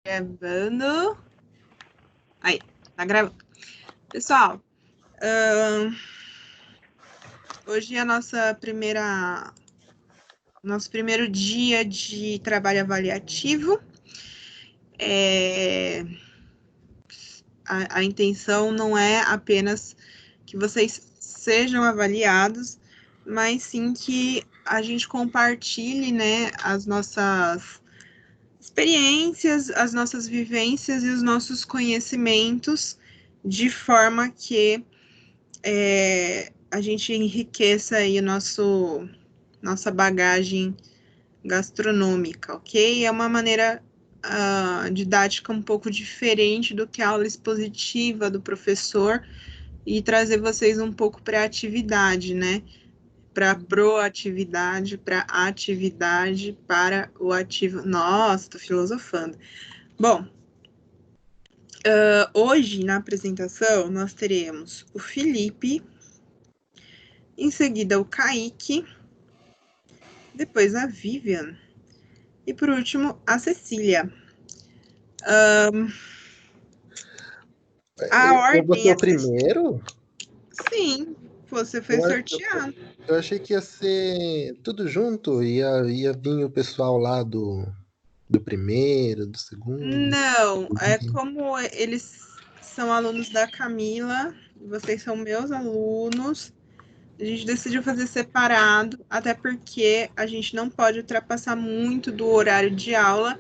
Gravando. Aí, tá gravando. Pessoal, hoje é a nosso primeiro dia de trabalho avaliativo. A intenção não é apenas que vocês sejam avaliados, mas sim que a gente compartilhe, né, as nossas experiências, as nossas vivências e os nossos conhecimentos, de forma que a gente enriqueça aí nossa bagagem gastronômica, ok? É uma maneira didática um pouco diferente do que a aula expositiva do professor e trazer vocês um pouco para a atividade, né? Para proatividade, para atividade, para o ativo. Nossa, tô filosofando. Bom, hoje na apresentação nós teremos o Felipe, em seguida o Kaique, depois a Vivian e por último a Cecília. A Eu vou ser ordem é o primeiro? sim, você foi Eu, sorteado. eu achei que ia ser tudo junto, ia vir o pessoal lá do primeiro, do segundo. Não, é como eles são alunos da Camila, vocês são meus alunos. A gente decidiu fazer separado, até porque a gente não pode ultrapassar muito do horário de aula,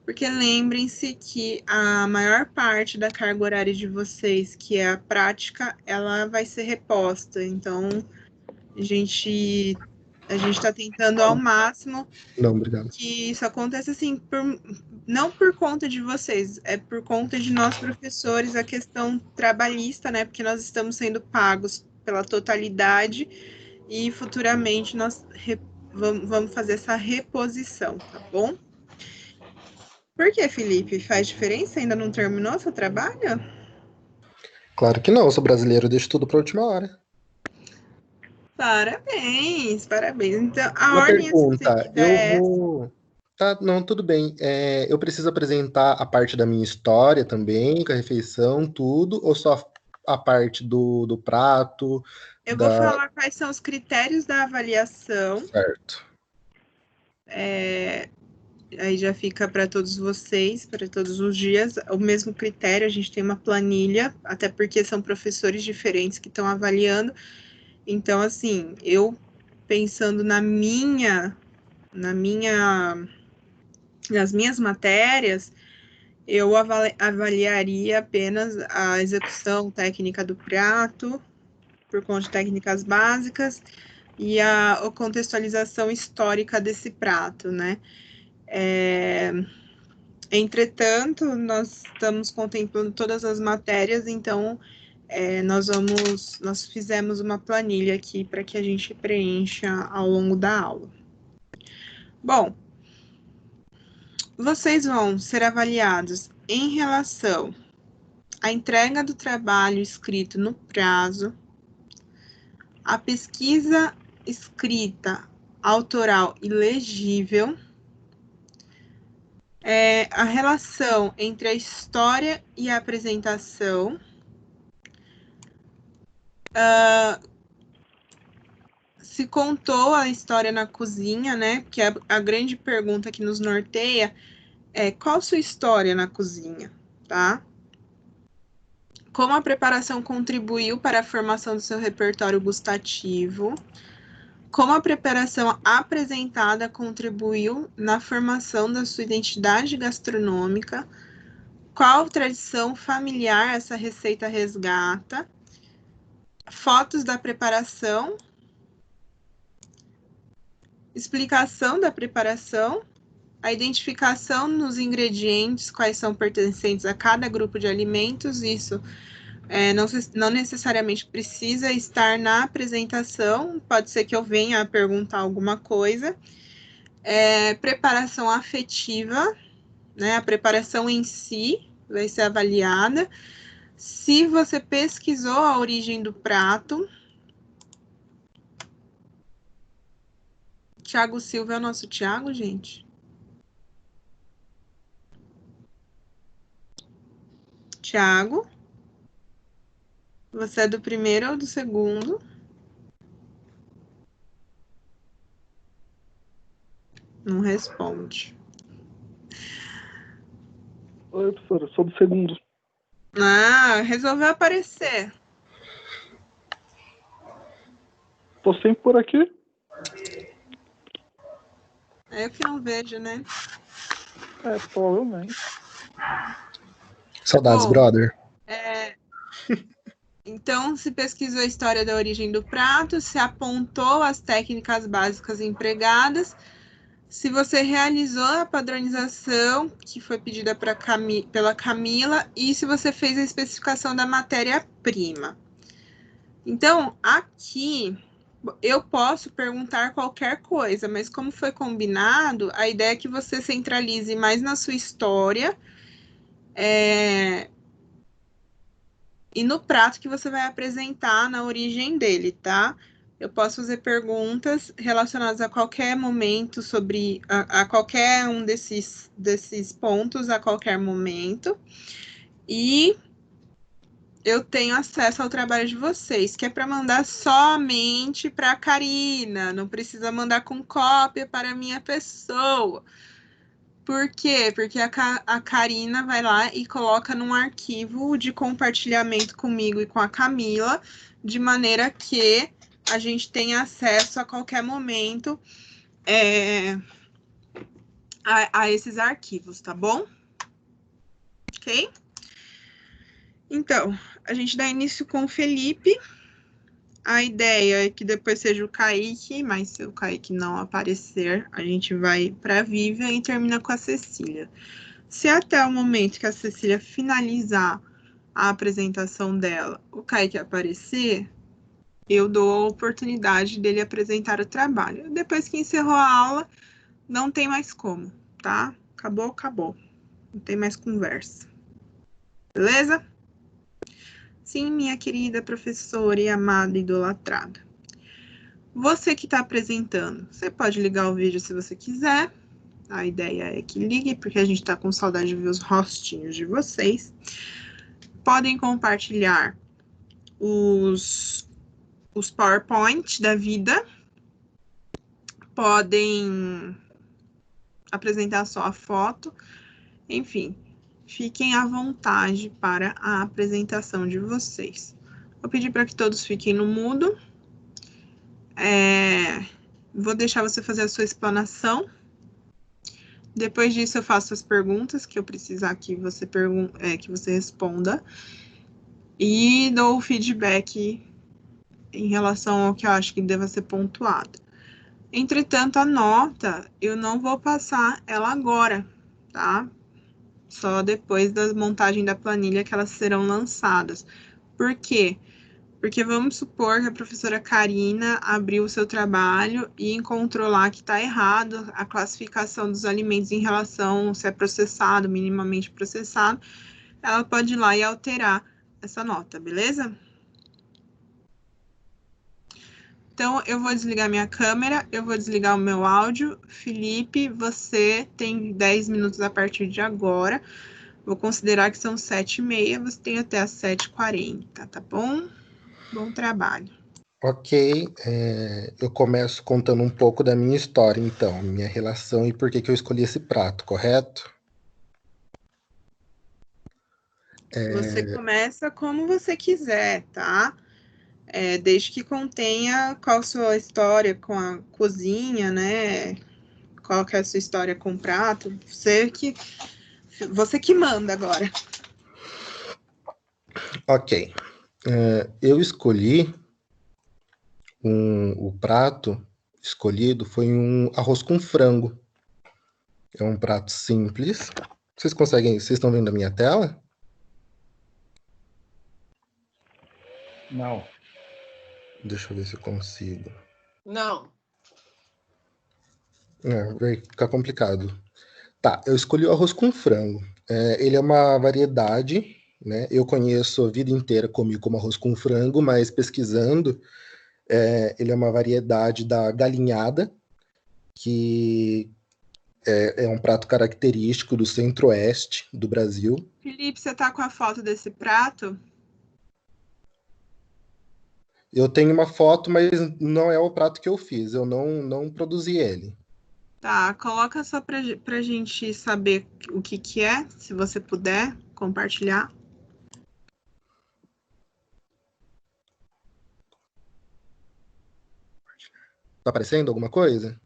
porque lembrem-se que a maior parte da carga horária de vocês, que é a prática, ela vai ser reposta. Então, a gente está tentando ao máximo Não, obrigado. que isso aconteça assim, não por conta de vocês, é por conta de nós professores, a questão trabalhista, né? Porque nós estamos sendo pagos pela totalidade e futuramente nós vamos fazer essa reposição, tá bom? Por que, Felipe? Faz diferença? Ainda não terminou seu trabalho? Claro que não, eu sou brasileiro, eu deixo tudo pra última hora. Parabéns, parabéns. Então, a Uma ordem a ser pergunta, seguida eu é essa. vou. Tá, não, tudo bem. Eu preciso apresentar a parte da minha história também, com a refeição, tudo, ou só a parte do prato, Eu vou da. falar quais são os critérios da avaliação. Certo. Aí já fica para todos vocês, para todos os dias, o mesmo critério. A gente tem uma planilha, até porque são professores diferentes que estão avaliando. Então, assim, eu pensando nas minhas matérias, eu avaliaria apenas a execução técnica do prato, por conta de técnicas básicas, e a contextualização histórica desse prato, né? Entretanto, nós estamos contemplando todas as matérias, então nós fizemos uma planilha aqui para que a gente preencha ao longo da aula. Bom, vocês vão ser avaliados em relação à entrega do trabalho escrito no prazo, a pesquisa escrita, autoral e legível, a relação entre a história e a apresentação, se contou a história na cozinha, né? Porque a grande pergunta que nos norteia é qual sua história na cozinha, tá? Como a preparação contribuiu para a formação do seu repertório gustativo, como a preparação apresentada contribuiu na formação da sua identidade gastronômica, qual tradição familiar essa receita resgata, fotos da preparação, explicação da preparação, a identificação nos ingredientes, quais são pertencentes a cada grupo de alimentos, isso não necessariamente precisa estar na apresentação, pode ser que eu venha a perguntar alguma coisa. Preparação afetiva, né? A preparação em si vai ser avaliada. Se você pesquisou a origem do prato, Tiago Silva é o nosso Tiago, gente? Tiago, você é do primeiro ou do segundo? Não responde. Oi, professora, sou do segundo. Ah, resolveu aparecer. Tô sempre por aqui. É eu que não vejo, né? Provavelmente. Saudades, Bom, brother. Então, se pesquisou a história da origem do prato, se apontou as técnicas básicas empregadas, se você realizou a padronização que foi pedida pela Camila e se você fez a especificação da matéria-prima. Então, aqui eu posso perguntar qualquer coisa, mas como foi combinado, a ideia é que você centralize mais na sua história e no prato que você vai apresentar na origem dele, tá? Eu posso fazer perguntas relacionadas a qualquer momento sobre a qualquer um desses pontos a qualquer momento. E eu tenho acesso ao trabalho de vocês, que é para mandar somente para a Karina, não precisa mandar com cópia para a minha pessoa. Por quê? Porque a Karina vai lá e coloca num arquivo de compartilhamento comigo e com a Camila, de maneira que a gente tenha acesso a qualquer momento a esses arquivos, tá bom? Ok? Então, a gente dá início com o Felipe. A ideia é que depois seja o Kaique, mas se o Kaique não aparecer, a gente vai para a Vivian e termina com a Cecília. Se até o momento que a Cecília finalizar a apresentação dela, o Kaique aparecer, eu dou a oportunidade dele apresentar o trabalho. Depois que encerrou a aula, não tem mais como, tá? Acabou, acabou. Não tem mais conversa. Beleza? Sim, minha querida professora e amada idolatrada. Você que está apresentando, você pode ligar o vídeo se você quiser. A ideia é que ligue, porque a gente está com saudade de ver os rostinhos de vocês. Podem compartilhar os PowerPoint da vida. Podem apresentar só a foto. Enfim, fiquem à vontade para a apresentação de vocês. Vou pedir para que todos fiquem no mudo. Vou deixar você fazer a sua explanação. Depois disso, eu faço as perguntas que eu precisar que você responda. E dou o feedback em relação ao que eu acho que deva ser pontuado. Entretanto, a nota, eu não vou passar ela agora, tá? Só depois da montagem da planilha que elas serão lançadas. Por quê? Porque vamos supor que a professora Karina abriu o seu trabalho e encontrou lá que está errado a classificação dos alimentos em relação se é processado, minimamente processado. Ela pode ir lá e alterar essa nota, beleza? Então, eu vou desligar minha câmera, eu vou desligar o meu áudio. Felipe, você tem 10 minutos a partir de agora. Vou considerar que são 7h30, você tem até as 7h40, tá bom? Bom trabalho. Ok, eu começo contando um pouco da minha história, então, minha relação e por que eu escolhi esse prato, correto? Você começa como você quiser, tá? Desde que contenha qual a sua história com a cozinha, né? Qual que é a sua história com o prato. Você que manda agora. Ok, eu escolhi o prato escolhido foi um arroz com frango. É um prato simples. Vocês estão vendo a minha tela? Não. Deixa eu ver se eu consigo. Não. Vai ficar complicado. Tá, eu escolhi o arroz com frango. Ele é uma variedade, né? Eu conheço a vida inteira, comi como arroz com frango, mas pesquisando, ele é uma variedade da galinhada, que É um prato característico do centro-oeste do Brasil. Felipe, você tá com a foto desse prato? Eu tenho uma foto, mas não é o prato que eu fiz. Eu não produzi ele. Tá, coloca só pra gente saber o que que é, se você puder compartilhar. Tá aparecendo alguma coisa?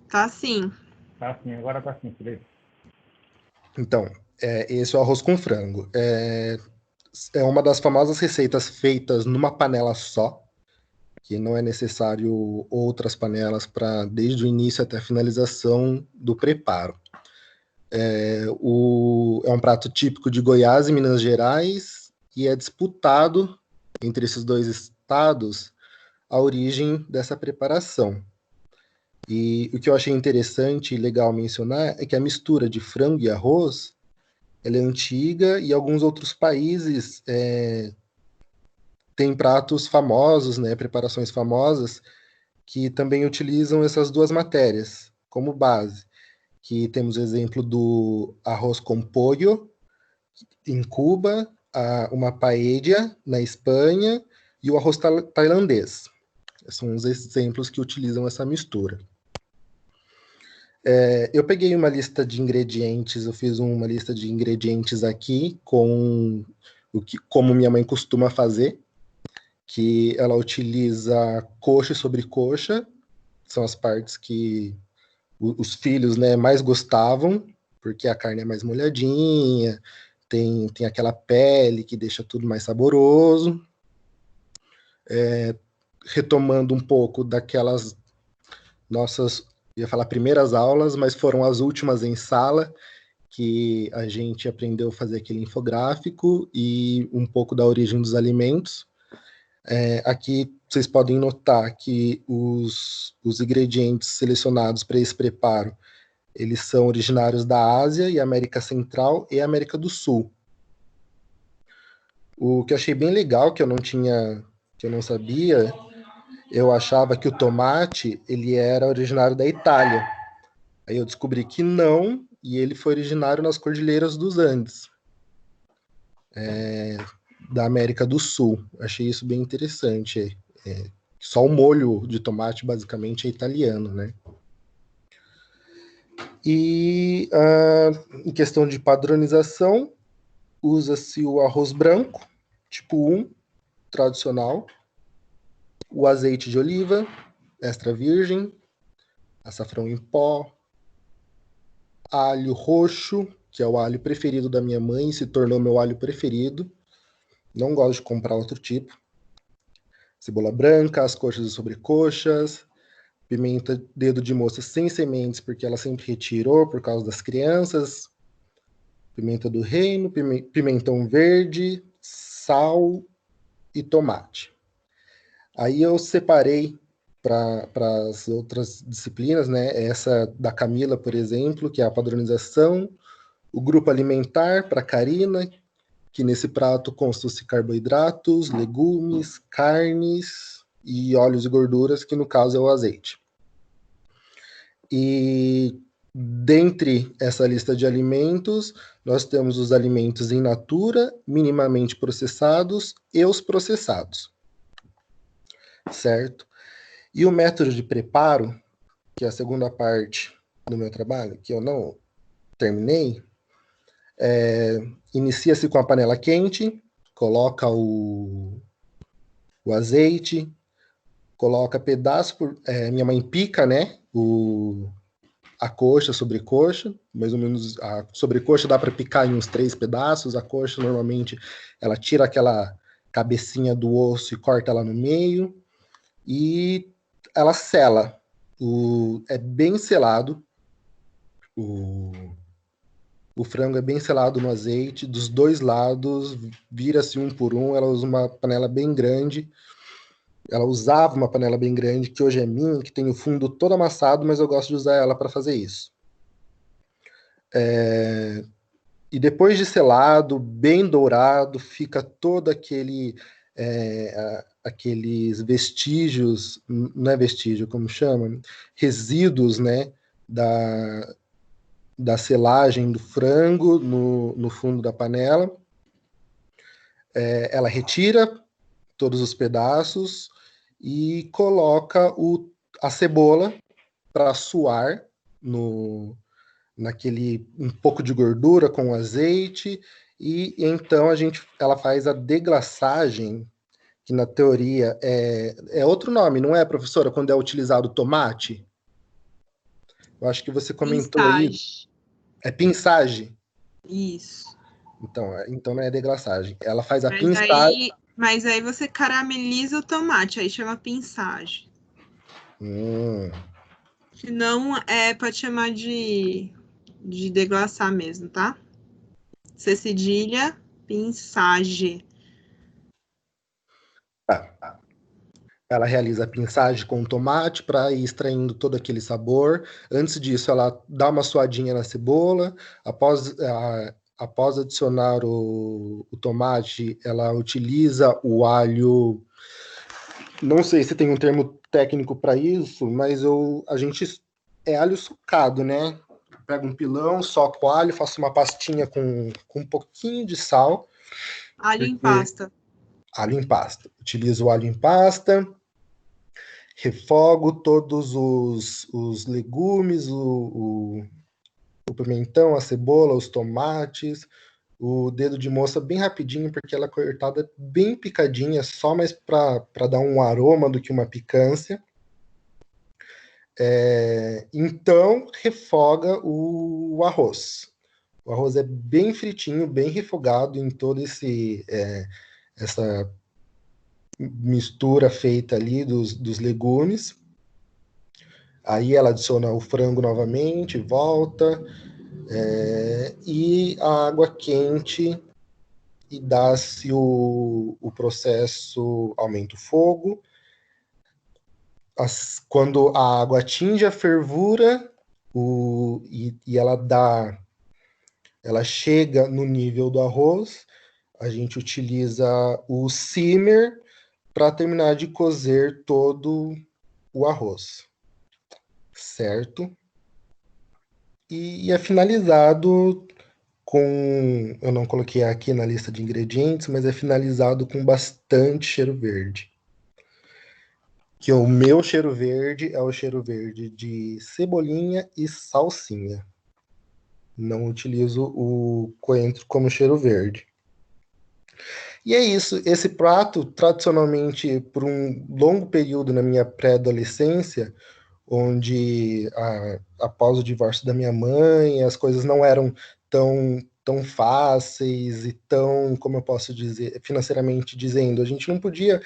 Tá sim. Tá sim, agora tá sim, Felipe. Então, esse é o arroz com frango. É uma das famosas receitas feitas numa panela só, que não é necessário outras panelas para desde o início até a finalização do preparo. É um prato típico de Goiás e Minas Gerais e é disputado entre esses dois estados a origem dessa preparação. E o que eu achei interessante e legal mencionar é que a mistura de frango e arroz ela é antiga e alguns outros países têm pratos famosos, né, preparações famosas, que também utilizam essas duas matérias como base. Que temos o exemplo do arroz com pollo em Cuba, uma paella na Espanha e o arroz tailandês. São os exemplos que utilizam essa mistura. Eu peguei uma lista de ingredientes, eu fiz uma lista de ingredientes aqui com como minha mãe costuma fazer, que ela utiliza coxa e sobrecoxa, são as partes que os filhos, né, mais gostavam, porque a carne é mais molhadinha, tem aquela pele que deixa tudo mais saboroso. Retomando um pouco daquelas nossas, ia falar primeiras aulas, mas foram as últimas em sala, que a gente aprendeu a fazer aquele infográfico e um pouco da origem dos alimentos. Aqui vocês podem notar que os ingredientes selecionados para esse preparo, eles são originários da Ásia e América Central e América do Sul. O que eu achei bem legal, que eu não sabia, eu achava que o tomate, ele era originário da Itália. Aí eu descobri que não, e ele foi originário nas Cordilheiras dos Andes, da América do Sul. Achei isso bem interessante. Só o molho de tomate, basicamente, é italiano, né? E em questão de padronização, usa-se o arroz branco, tipo 1, tradicional, o azeite de oliva, extra virgem, açafrão em pó, alho roxo, que é o alho preferido da minha mãe, se tornou meu alho preferido. Não gosto de comprar outro tipo. Cebola branca, as coxas e sobrecoxas, pimenta dedo de moça sem sementes, porque ela sempre retirou por causa das crianças, pimenta do reino, pimentão verde, sal e tomate. Aí eu separei para as outras disciplinas, né? Essa da Camila, por exemplo, que é a padronização, o grupo alimentar para a Karina, que nesse prato constam-se carboidratos, legumes, carnes e óleos e gorduras, que no caso é o azeite. E dentre essa lista de alimentos, nós temos os alimentos in natura, minimamente processados e os processados. Certo? E o método de preparo, que é a segunda parte do meu trabalho, que eu não terminei, inicia-se com a panela quente, coloca o azeite, coloca pedaço minha mãe pica, né? A coxa, a sobrecoxa, mais ou menos a sobrecoxa dá para picar em uns 3 pedaços, a coxa normalmente ela tira aquela cabecinha do osso e corta ela no meio e ela sela. É bem selado. O frango é bem selado no azeite, dos dois lados, vira-se um por um. Ela usa uma panela bem grande. Ela usava uma panela bem grande, que hoje é minha, que tem o fundo todo amassado, mas eu gosto de usar ela para fazer isso. E depois de selado, bem dourado, fica todo aquele aqueles vestígios, não é vestígio, como chama? Resíduos, né, da selagem do frango no fundo da panela. Ela retira todos os pedaços e coloca a cebola para suar naquele um pouco de gordura com azeite, e então ela faz a deglaçagem, que na teoria é outro nome, não é, professora, quando é utilizado tomate? Eu acho que você comentou aí. É pinçagem. Isso. Então não é deglaçagem. Ela faz a pinçagem. Mas aí você carameliza o tomate, aí chama pinçagem. Se não, pode chamar de deglaçar mesmo, tá? C cedilha, pinçagem. Ela realiza a pinçagem com o tomate para ir extraindo todo aquele sabor. Antes disso, ela dá uma suadinha na cebola. Após adicionar o tomate, ela utiliza o alho. Não sei se tem um termo técnico para isso, mas a gente é alho sucado, né? Pego um pilão, soco o alho, faço uma pastinha com um pouquinho de sal. Alho em pasta. Alho em pasta. Utilizo o alho em pasta, refogo todos os legumes, o pimentão, a cebola, os tomates, o dedo de moça bem rapidinho, porque ela é cortada bem picadinha, só mais para dar um aroma do que uma picância. Então, refoga o arroz. O arroz é bem fritinho, bem refogado em todo essa mistura feita ali dos legumes. Aí ela adiciona o frango novamente, volta, e a água quente, e dá-se o processo, aumenta o fogo. Quando a água atinge a fervura, e ela chega no nível do arroz, a gente utiliza o simmer para terminar de cozer todo o arroz, certo? E é finalizado com, eu não coloquei aqui na lista de ingredientes, mas é finalizado com bastante cheiro verde. Que o meu cheiro verde é o cheiro verde de cebolinha e salsinha. Não utilizo o coentro como cheiro verde. E é isso. Esse prato, tradicionalmente, por um longo período na minha pré-adolescência, onde após o divórcio da minha mãe, as coisas não eram tão fáceis e tão, como eu posso dizer, financeiramente dizendo, a gente não podia...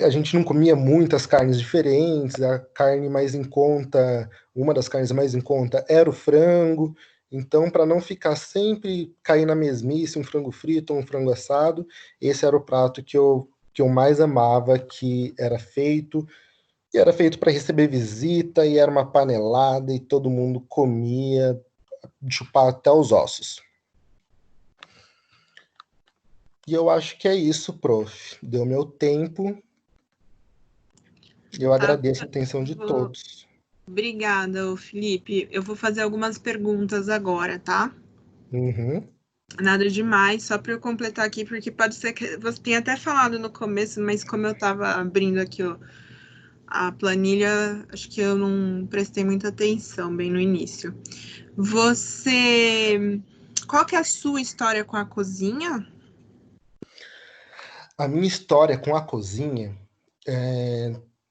a gente não comia muitas carnes diferentes, a carne mais em conta, uma das carnes mais em conta era o frango. Então, para não ficar sempre cair na mesmice, um frango frito ou um frango assado, esse era o prato que eu mais amava, que era feito, e era feito para receber visita, e era uma panelada, e todo mundo comia, de chupar até os ossos. E eu acho que é isso, prof. Deu meu tempo. Eu agradeço a atenção de todos. Obrigada, Felipe. Eu vou fazer algumas perguntas agora, tá? Uhum. Nada demais, só para eu completar aqui, porque pode ser que você tenha até falado no começo, mas como eu estava abrindo aqui a planilha, acho que eu não prestei muita atenção bem no início. Qual que é a sua história com a cozinha? A minha história com a cozinha,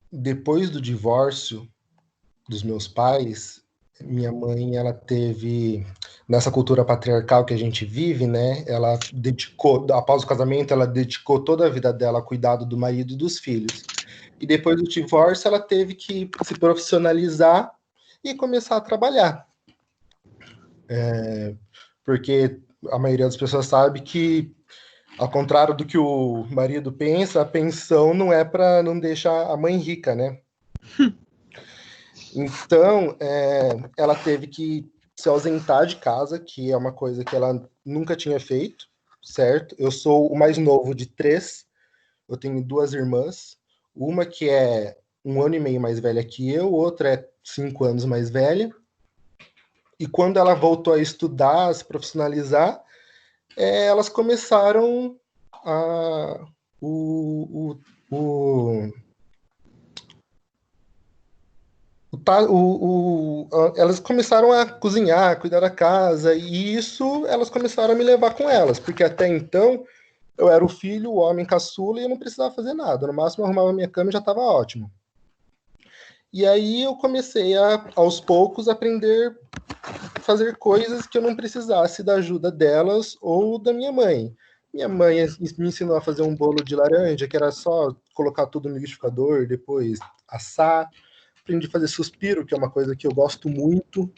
depois do divórcio dos meus pais, minha mãe, ela teve, nessa cultura patriarcal que a gente vive, né, ela dedicou, após o casamento, ela dedicou toda a vida dela a cuidado do marido e dos filhos. E depois do divórcio, ela teve que se profissionalizar e começar a trabalhar. Porque a maioria das pessoas sabe que, ao contrário do que o marido pensa, a pensão não é para não deixar a mãe rica, né? Então, ela teve que se ausentar de casa, que é uma coisa que ela nunca tinha feito, certo? Eu sou o mais novo de 3. Eu tenho 2 irmãs. Uma que é 1 ano e meio mais velha que eu, outra é 5 anos mais velha. E quando ela voltou a estudar, a se profissionalizar, elas começaram a... elas começaram a cozinhar, a cuidar da casa, e isso elas começaram a me levar com elas, porque até então eu era o filho, o homem caçula, e eu não precisava fazer nada. No máximo eu arrumava minha cama e já estava ótimo. E aí eu comecei aos poucos, aprender a fazer coisas que eu não precisasse da ajuda delas ou da minha mãe. Minha mãe me ensinou a fazer um bolo de laranja, que era só colocar tudo no liquidificador, depois assar. Aprendi a fazer suspiro, que é uma coisa que eu gosto muito.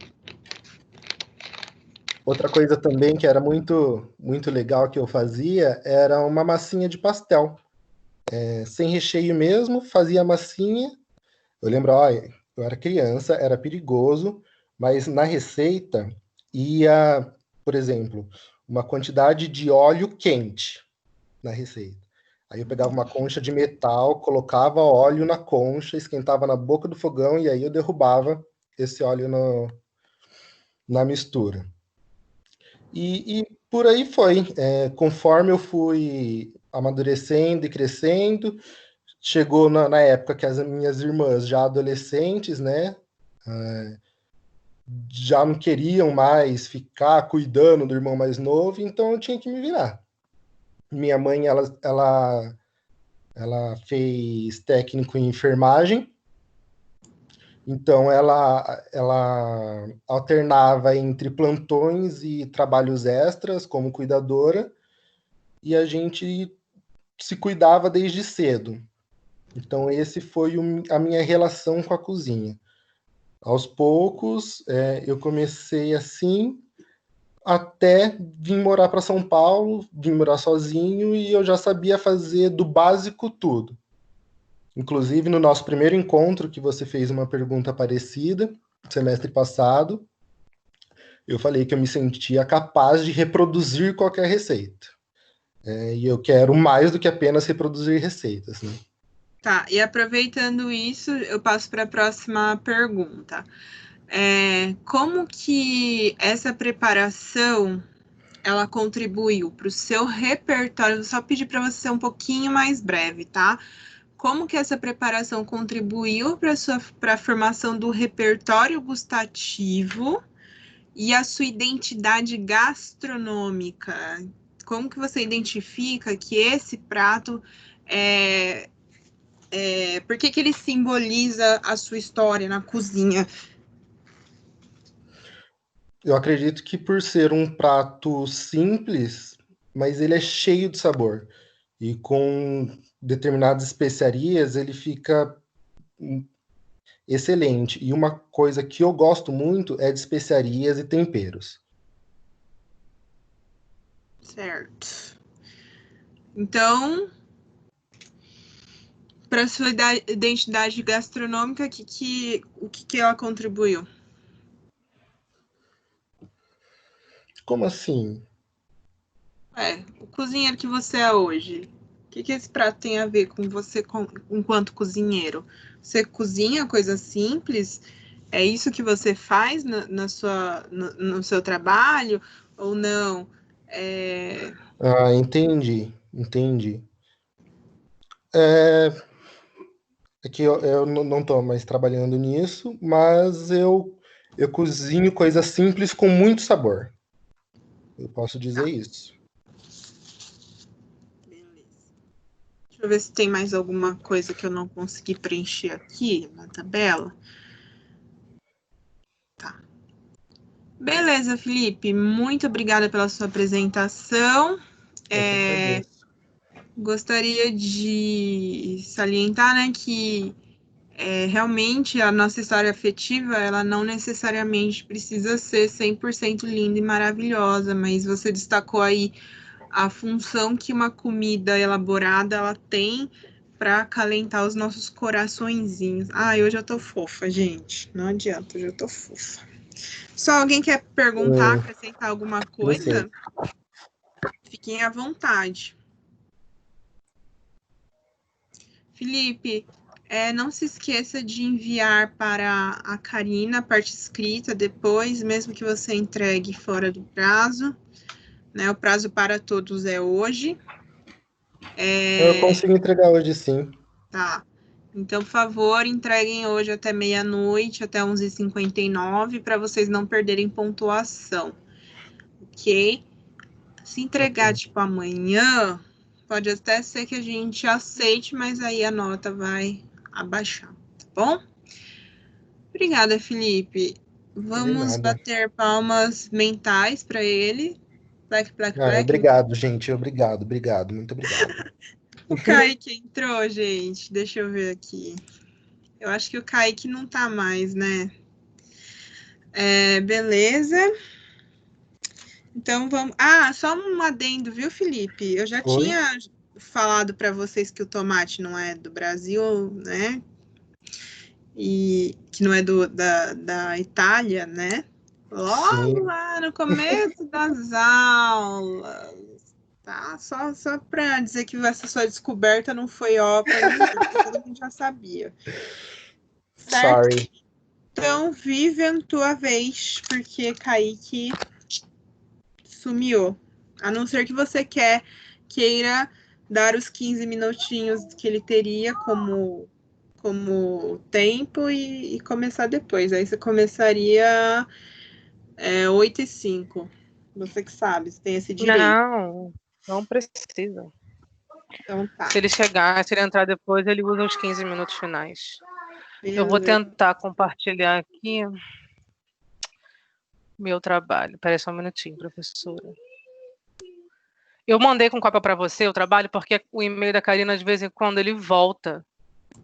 Outra coisa também que era muito, muito legal que eu fazia era uma massinha de pastel. Sem recheio mesmo, fazia a massinha. Eu lembro, olha, eu era criança, era perigoso, mas na receita ia, por exemplo, uma quantidade de óleo quente na receita. Aí eu pegava uma concha de metal, colocava óleo na concha, esquentava na boca do fogão e aí eu derrubava esse óleo na mistura. E por aí foi. Conforme eu fui amadurecendo e crescendo, chegou na época que as minhas irmãs, já adolescentes, né, já não queriam mais ficar cuidando do irmão mais novo, então eu tinha que me virar. Minha mãe, ela fez técnico em enfermagem, então ela alternava entre plantões e trabalhos extras como cuidadora, e a gente se cuidava desde cedo. Então esse foi a minha relação com a cozinha. Aos poucos, eu comecei assim, até vim morar para São Paulo, vim morar sozinho e eu já sabia fazer do básico tudo. Inclusive, no nosso primeiro encontro, que você fez uma pergunta parecida, semestre passado, eu falei que eu me sentia capaz de reproduzir qualquer receita. E eu quero mais do que apenas reproduzir receitas, né? Tá, e aproveitando isso, eu passo para a próxima pergunta. Como que essa preparação ela contribuiu para o seu repertório? Vou só pedir para você ser um pouquinho mais breve, tá? Como que essa preparação contribuiu para a formação do repertório gustativo e a sua identidade gastronômica? Como que você identifica que esse prato por que ele simboliza a sua história na cozinha? Eu acredito que por ser um prato simples, mas ele é cheio de sabor. E com determinadas especiarias, ele fica excelente. E uma coisa que eu gosto muito é de especiarias e temperos. Certo. Então, para a sua identidade gastronômica, o que ela contribuiu? Como assim? O cozinheiro que você é hoje. O que esse prato tem a ver com você enquanto cozinheiro? Você cozinha coisa simples? É isso que você faz no seu trabalho? Ou não? Entendi. É que eu não estou mais trabalhando nisso, mas eu cozinho coisas simples com muito sabor. Eu posso dizer isso. Beleza. Deixa eu ver se tem mais alguma coisa que eu não consegui preencher aqui na tabela. Tá. Beleza, Felipe. Muito obrigada pela sua apresentação. Gostaria de salientar, né, que realmente a nossa história afetiva, ela não necessariamente precisa ser 100% linda e maravilhosa, mas você destacou aí a função que uma comida elaborada ela tem para acalentar os nossos coraçõezinhos. Hoje eu tô fofa, gente. Não adianta, hoje eu tô fofa. Só alguém quer perguntar, acrescentar alguma coisa? Fiquem à vontade. Felipe, não se esqueça de enviar para a Karina a parte escrita depois, mesmo que você entregue fora do prazo. Né? O prazo para todos é hoje. Eu consigo entregar hoje, sim. Tá. Então, por favor, entreguem hoje até meia-noite, até 11h59, para vocês não perderem pontuação. Ok? Se entregar, tipo, amanhã, pode até ser que a gente aceite, mas aí a nota vai abaixar, tá bom? Obrigada, Felipe. Vamos bater palmas mentais para ele. Black, black, black. Obrigado, gente. Obrigado. Muito obrigado. O Kaique entrou, gente. Deixa eu ver aqui. Eu acho que o Kaique não tá mais, né? Beleza. Então vamos. Só um adendo, viu, Felipe? Eu já tinha falado para vocês que o tomate não é do Brasil, né? E que não é da Itália, né? Logo lá no começo das aulas. Tá? Só para dizer que essa sua descoberta não foi ópera, todo mundo já sabia. Certo? Sorry. Então, Vivian, tua vez, porque Kaique sumiu. A não ser que você queira dar os 15 minutinhos que ele teria como tempo e começar depois. Aí você começaria 8h05. Você que sabe, você tem esse direito. Não precisa. Então tá. Se ele entrar depois, ele usa os 15 minutos finais. Beleza. Eu vou tentar compartilhar aqui meu trabalho. Espera só um minutinho, professora. Eu mandei com cópia para você o trabalho, porque o e-mail da Karina, de vez em quando, ele volta.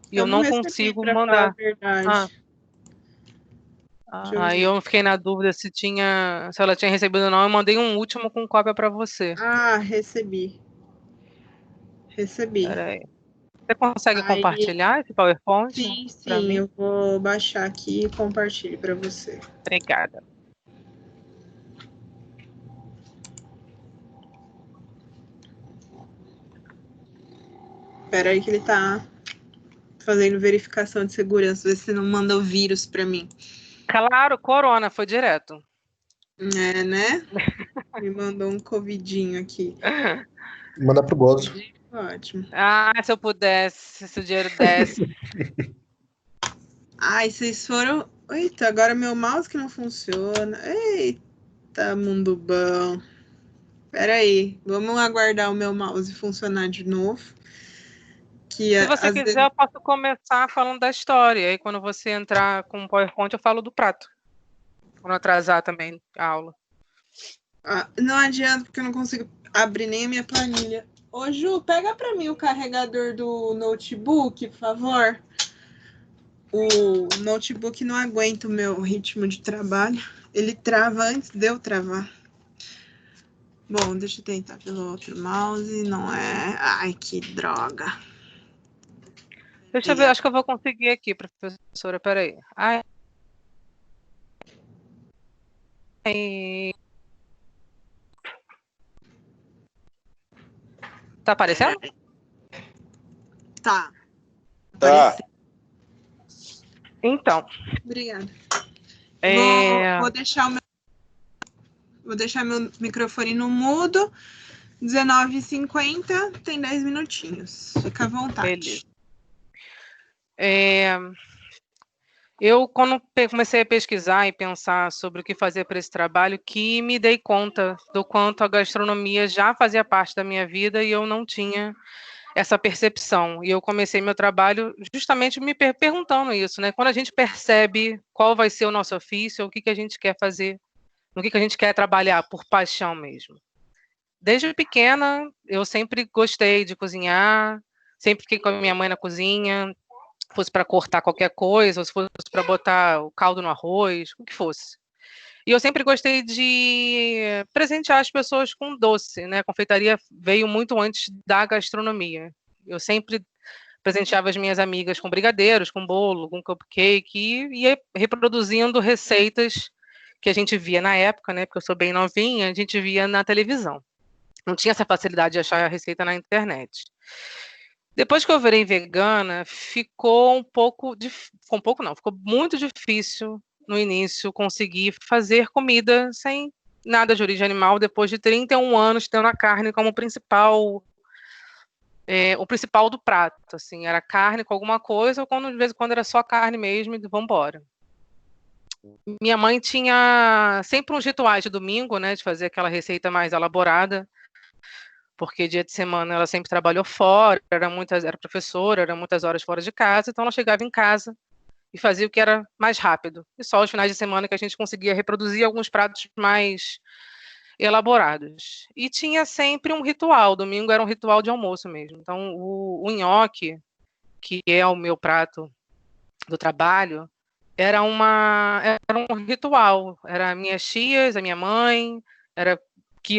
E eu não consigo mandar. A verdade. Aí eu fiquei na dúvida se ela tinha recebido ou não. Eu mandei um último com cópia para você. Recebi. Peraí. Você consegue compartilhar esse PowerPoint? Sim, eu vou baixar aqui e compartilho para você. Obrigada. Espera aí que ele tá fazendo verificação de segurança, ver se não manda o vírus para mim. Claro, corona, foi direto. Né? Me mandou um covidinho aqui. Manda pro Bozo. Ótimo. Se eu pudesse, se o dinheiro desse. Vocês foram... Eita, agora meu mouse que não funciona. Eita, mundo bom. Espera aí, vamos aguardar o meu mouse funcionar de novo. Se você quiser, eu posso começar falando da história. Aí, quando você entrar com o PowerPoint, eu falo do prato. Quando atrasar também a aula. Não adianta, porque eu não consigo abrir nem a minha planilha. Ô, Ju, pega para mim o carregador do notebook, por favor. O notebook não aguenta o meu ritmo de trabalho. Ele trava antes de eu travar. Bom, deixa eu tentar pelo outro mouse. Não é... Ai, que droga. Deixa eu ver, acho que eu vou conseguir aqui, professora. Peraí. Tá aparecendo? Tá. Então. Obrigada. Vou deixar meu microfone no mudo. 19h50, tem 10 minutinhos. Fica à vontade. Beleza. Eu, quando comecei a pesquisar e pensar sobre o que fazer para esse trabalho, que me dei conta do quanto a gastronomia já fazia parte da minha vida e eu não tinha essa percepção. E eu comecei meu trabalho justamente me perguntando isso, né? Quando a gente percebe qual vai ser o nosso ofício, o que a gente quer fazer, no que a gente quer trabalhar por paixão mesmo. Desde pequena, eu sempre gostei de cozinhar, sempre fiquei com a minha mãe na cozinha, fosse para cortar qualquer coisa, ou se fosse para botar o caldo no arroz, o que fosse. E eu sempre gostei de presentear as pessoas com doce, né? A confeitaria veio muito antes da gastronomia. Eu sempre presenteava as minhas amigas com brigadeiros, com bolo, com cupcake, e ia reproduzindo receitas que a gente via na época, né? Porque eu sou bem novinha, a gente via na televisão. Não tinha essa facilidade de achar a receita na internet. Depois que eu virei vegana, ficou muito difícil no início conseguir fazer comida sem nada de origem animal, depois de 31 anos tendo a carne como o principal do prato, assim, era carne com alguma coisa, ou de vez em quando era só carne mesmo, e vamos embora. Minha mãe tinha sempre uns rituais de domingo, né, de fazer aquela receita mais elaborada, porque dia de semana ela sempre trabalhou fora, era professora, era muitas horas fora de casa, então ela chegava em casa e fazia o que era mais rápido. E só os finais de semana que a gente conseguia reproduzir alguns pratos mais elaborados. E tinha sempre um ritual, domingo era um ritual de almoço mesmo. Então o nhoque, que é o meu prato do trabalho, era um ritual. Era minhas tias, a minha mãe, era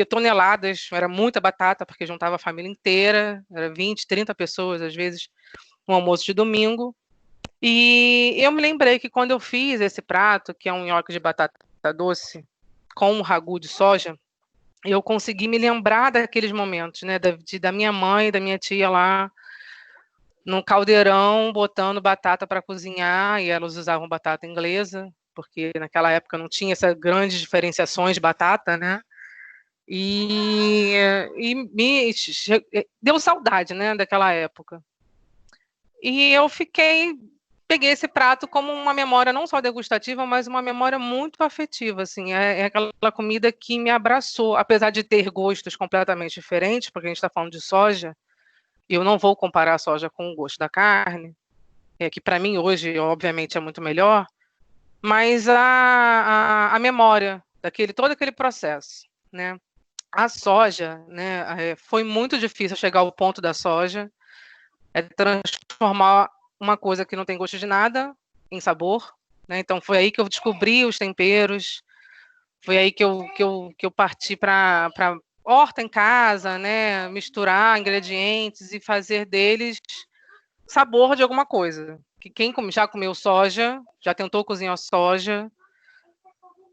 toneladas, era muita batata, porque juntava a família inteira, era 20, 30 pessoas, às vezes, um almoço de domingo. E eu me lembrei que quando eu fiz esse prato, que é um nhoque de batata doce, com um ragu de soja, eu consegui me lembrar daqueles momentos, né, da minha mãe, da minha tia lá, num caldeirão, botando batata para cozinhar, e elas usavam batata inglesa, porque naquela época não tinha essas grandes diferenciações de batata, né? E me deu saudade, né, daquela época. E eu peguei esse prato como uma memória não só degustativa, mas uma memória muito afetiva, assim, é aquela comida que me abraçou, apesar de ter gostos completamente diferentes, porque a gente está falando de soja, eu não vou comparar a soja com o gosto da carne, que para mim hoje, obviamente, é muito melhor, mas a memória todo aquele processo, né? A soja, né, foi muito difícil chegar ao ponto da soja, transformar uma coisa que não tem gosto de nada em sabor, né? Então foi aí que eu descobri os temperos, foi aí que eu parti para horta em casa, né? Misturar ingredientes e fazer deles sabor de alguma coisa. Que quem já comeu soja, já tentou cozinhar soja,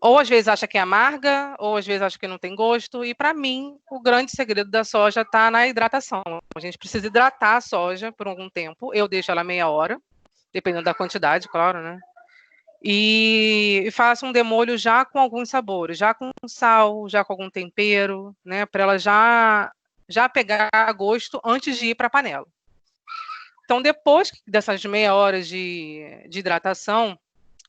ou às vezes acha que é amarga, ou às vezes acha que não tem gosto. E para mim, o grande segredo da soja está na hidratação. A gente precisa hidratar a soja por algum tempo. Eu deixo ela meia hora, dependendo da quantidade, claro, né? E faço um demolho já com alguns sabores, já com sal, já com algum tempero, né? Para ela já pegar gosto antes de ir para a panela. Então, depois dessas meia hora de hidratação,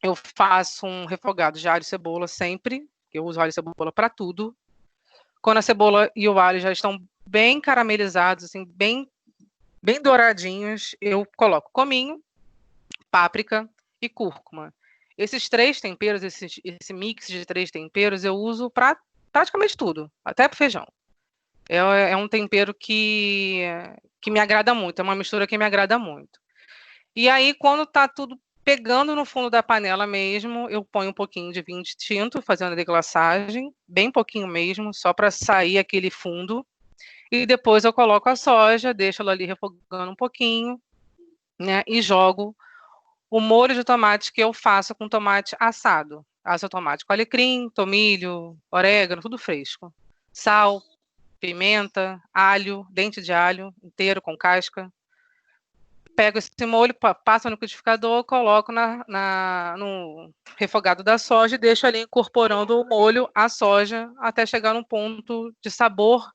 eu faço um refogado de alho e cebola sempre. Eu uso alho e cebola para tudo. Quando a cebola e o alho já estão bem caramelizados, assim, bem douradinhos, eu coloco cominho, páprica e cúrcuma. Esses 3 temperos, esse mix de 3 temperos, eu uso para praticamente tudo, até para feijão. É um tempero que me agrada muito, é uma mistura que me agrada muito. E aí, quando está tudo pegando no fundo da panela mesmo, eu ponho um pouquinho de vinho tinto, fazendo a deglaçagem, bem pouquinho mesmo, só para sair aquele fundo. E depois eu coloco a soja, deixo ela ali refogando um pouquinho, né? E jogo o molho de tomate que eu faço com tomate assado. Asso o tomate com alecrim, tomilho, orégano, tudo fresco. Sal, pimenta, alho, dente de alho inteiro com casca. Pego esse molho, passo no liquidificador, coloco no refogado da soja e deixo ali incorporando o molho à soja até chegar num ponto de sabor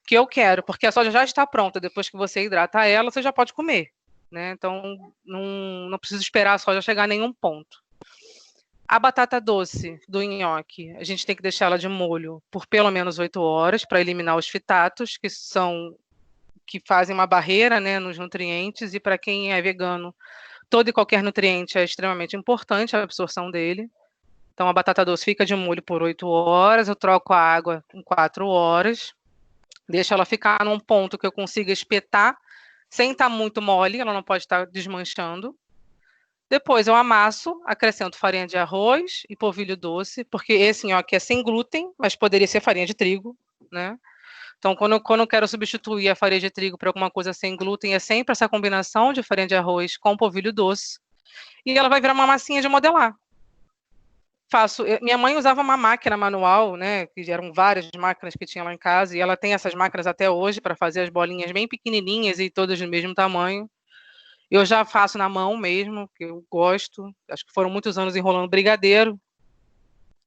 que eu quero, porque a soja já está pronta, depois que você hidrata ela, você já pode comer, né? Então, não precisa esperar a soja chegar a nenhum ponto. A batata doce do nhoque, a gente tem que deixar ela de molho por pelo menos 8 horas para eliminar os fitatos, que fazem uma barreira, né, nos nutrientes, e para quem é vegano, todo e qualquer nutriente é extremamente importante, a absorção dele. Então, a batata doce fica de molho por 8 horas, eu troco a água em 4 horas, deixo ela ficar num ponto que eu consiga espetar, sem estar muito mole, ela não pode estar desmanchando. Depois eu amasso, acrescento farinha de arroz e polvilho doce, porque esse nhoque é sem glúten, mas poderia ser farinha de trigo, né? Então, quando eu quero substituir a farinha de trigo por alguma coisa sem glúten, é sempre essa combinação de farinha de arroz com polvilho doce. E ela vai virar uma massinha de modelar. faço. Minha mãe usava uma máquina manual, né? Que eram várias máquinas que tinha lá em casa, e ela tem essas máquinas até hoje para fazer as bolinhas bem pequenininhas e todas do mesmo tamanho. Eu já faço na mão mesmo, que eu gosto. Acho que foram muitos anos enrolando brigadeiro.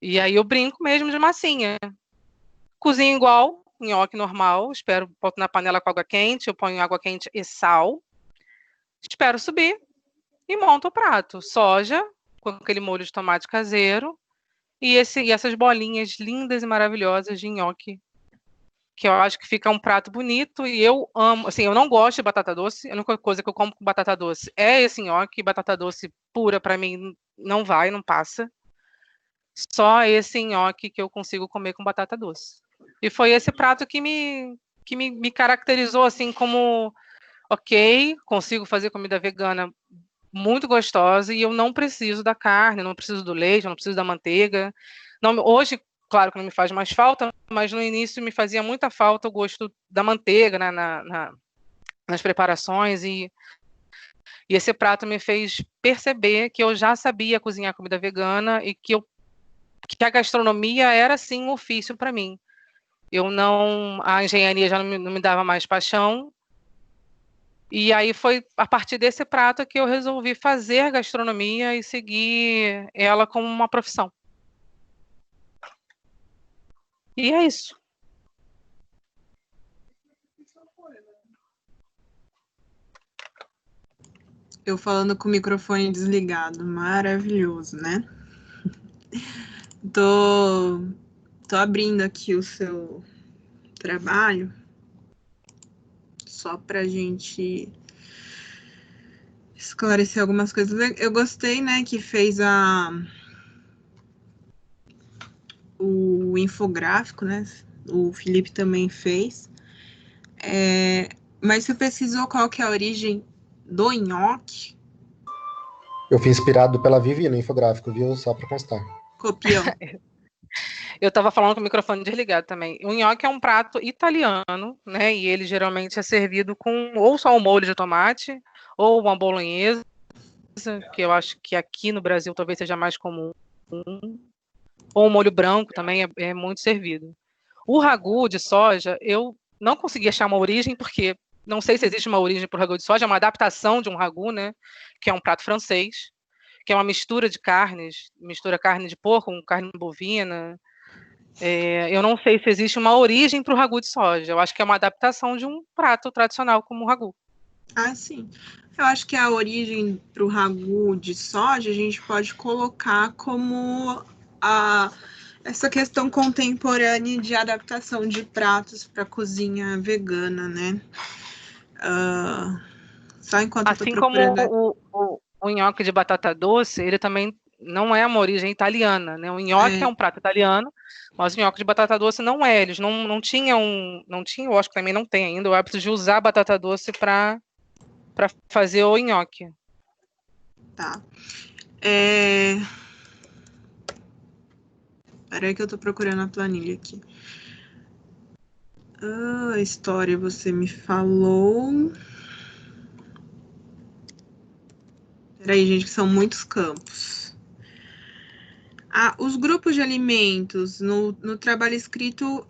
E aí eu brinco mesmo de massinha. Cozinho igual, nhoque normal. Espero, boto na panela com água quente, eu ponho água quente e sal. Espero subir e monto o prato. Soja, com aquele molho de tomate caseiro. E essas bolinhas lindas e maravilhosas de nhoque, que eu acho que fica um prato bonito. E eu amo, assim, eu não gosto de batata doce. A única coisa que eu como com batata doce é esse nhoque. Batata doce pura, para mim, não vai, não passa. Só esse nhoque que eu consigo comer com batata doce. E foi esse prato que me caracterizou, assim, como, ok, consigo fazer comida vegana muito gostosa e eu não preciso da carne, não preciso do leite, não preciso da manteiga. Não, hoje, claro que não me faz mais falta, mas no início me fazia muita falta o gosto da manteiga, né, nas preparações, e esse prato me fez perceber que eu já sabia cozinhar comida vegana e que a gastronomia era, sim, um ofício para mim. A engenharia já não me dava mais paixão. E aí foi a partir desse prato que eu resolvi fazer gastronomia e seguir ela como uma profissão. E é isso. Eu falando com o microfone desligado, maravilhoso, né? Tô abrindo aqui o seu trabalho, só pra gente esclarecer algumas coisas. Eu gostei, né, que fez o infográfico, né? O Felipe também fez. Mas você pesquisou qual que é a origem do nhoque? Eu fui inspirado pela Vivi no infográfico, viu? Só para constar. Copião. Eu estava falando com o microfone desligado também. O nhoque é um prato italiano, né? E ele geralmente é servido com ou só um molho de tomate, ou uma bolonhesa, que eu acho que aqui no Brasil talvez seja mais comum, ou um molho branco também é muito servido. O ragu de soja, eu não consegui achar uma origem, porque não sei se existe uma origem para o ragu de soja, é uma adaptação de um ragu, né? Que é um prato francês, que é uma mistura de carnes, mistura carne de porco com carne bovina. Eu não sei se existe uma origem para o ragu de soja. Eu acho que é uma adaptação de um prato tradicional como o ragu. Ah, sim. Eu acho que a origem para o ragu de soja a gente pode colocar como essa questão contemporânea de adaptação de pratos para cozinha vegana, né? Só enquanto assim eu tô procurando. Como o nhoque de batata doce, ele também não é uma origem italiana, né? O nhoque é um prato italiano, mas o nhoque de batata doce não é. Eles não tinham, eu acho que também não tem ainda, o hábito de usar batata doce para fazer o nhoque. Tá. Peraí que eu tô procurando a planilha aqui. A história você me falou. Peraí, gente, que são muitos campos. Os grupos de alimentos no trabalho escrito,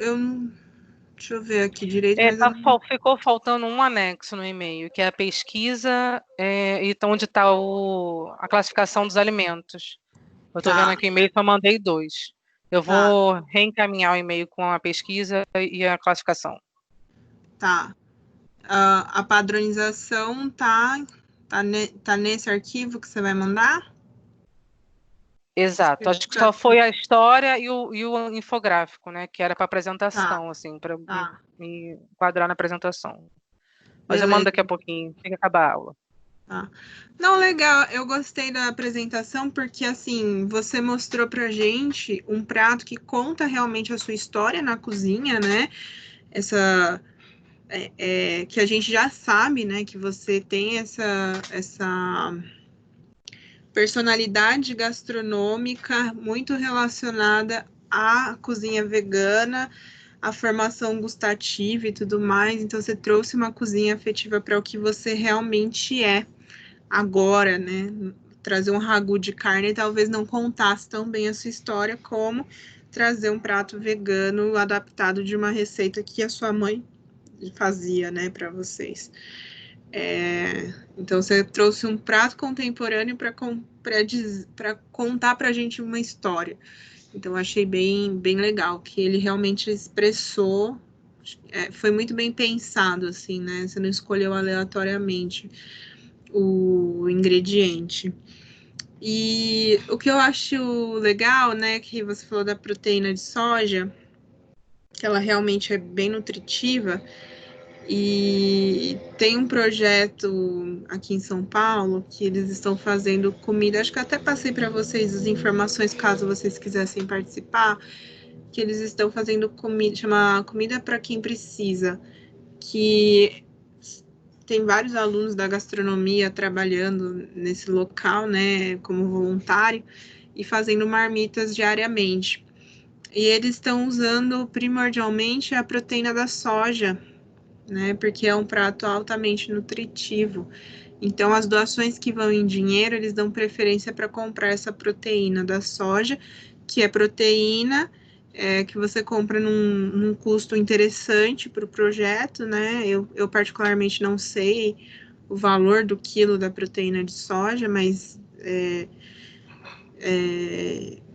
deixa eu ver aqui direito, mas Ficou faltando um anexo no e-mail, que é a pesquisa, e onde está a classificação dos alimentos. Eu estou vendo aqui o e-mail, só mandei 2. Eu vou reencaminhar o e-mail com a pesquisa e a classificação. Tá. A padronização tá nesse arquivo que você vai mandar? Exato. Acho que só foi a história e o infográfico, né? Que era para apresentação, assim, para me enquadrar na apresentação. Mas eu mando daqui a pouquinho, tem que acabar a aula. Não, legal. Eu gostei da apresentação porque, assim, você mostrou pra gente um prato que conta realmente a sua história na cozinha, né? Que a gente já sabe, né? Que você tem essa personalidade gastronômica muito relacionada à cozinha vegana, à formação gustativa e tudo mais. Então, você trouxe uma cozinha afetiva para o que você realmente é agora, né? trazer um ragu de carne talvez não contasse tão bem a sua história como trazer um prato vegano adaptado de uma receita que a sua mãe fazia, né, para vocês. Então, você trouxe um prato contemporâneo para contar para a gente uma história. Então, achei bem legal, que ele realmente expressou, foi muito bem pensado, assim, né? Você não escolheu aleatoriamente o ingrediente. E o que eu acho legal, né, que você falou da proteína de soja, que ela realmente é bem nutritiva, e tem um projeto aqui em São Paulo que eles estão fazendo comida. Acho que eu até passei para vocês as informações caso vocês quisessem participar. Que eles estão fazendo comida, chama Comida para Quem Precisa, que tem vários alunos da gastronomia trabalhando nesse local, né, como voluntário e fazendo marmitas diariamente. E eles estão usando primordialmente a proteína da soja, né? Porque é um prato altamente nutritivo. Então, as doações que vão em dinheiro, eles dão preferência para comprar essa proteína da soja, que é proteína que você compra num custo interessante para o projeto, né? Eu particularmente não sei o valor do quilo da proteína de soja, mas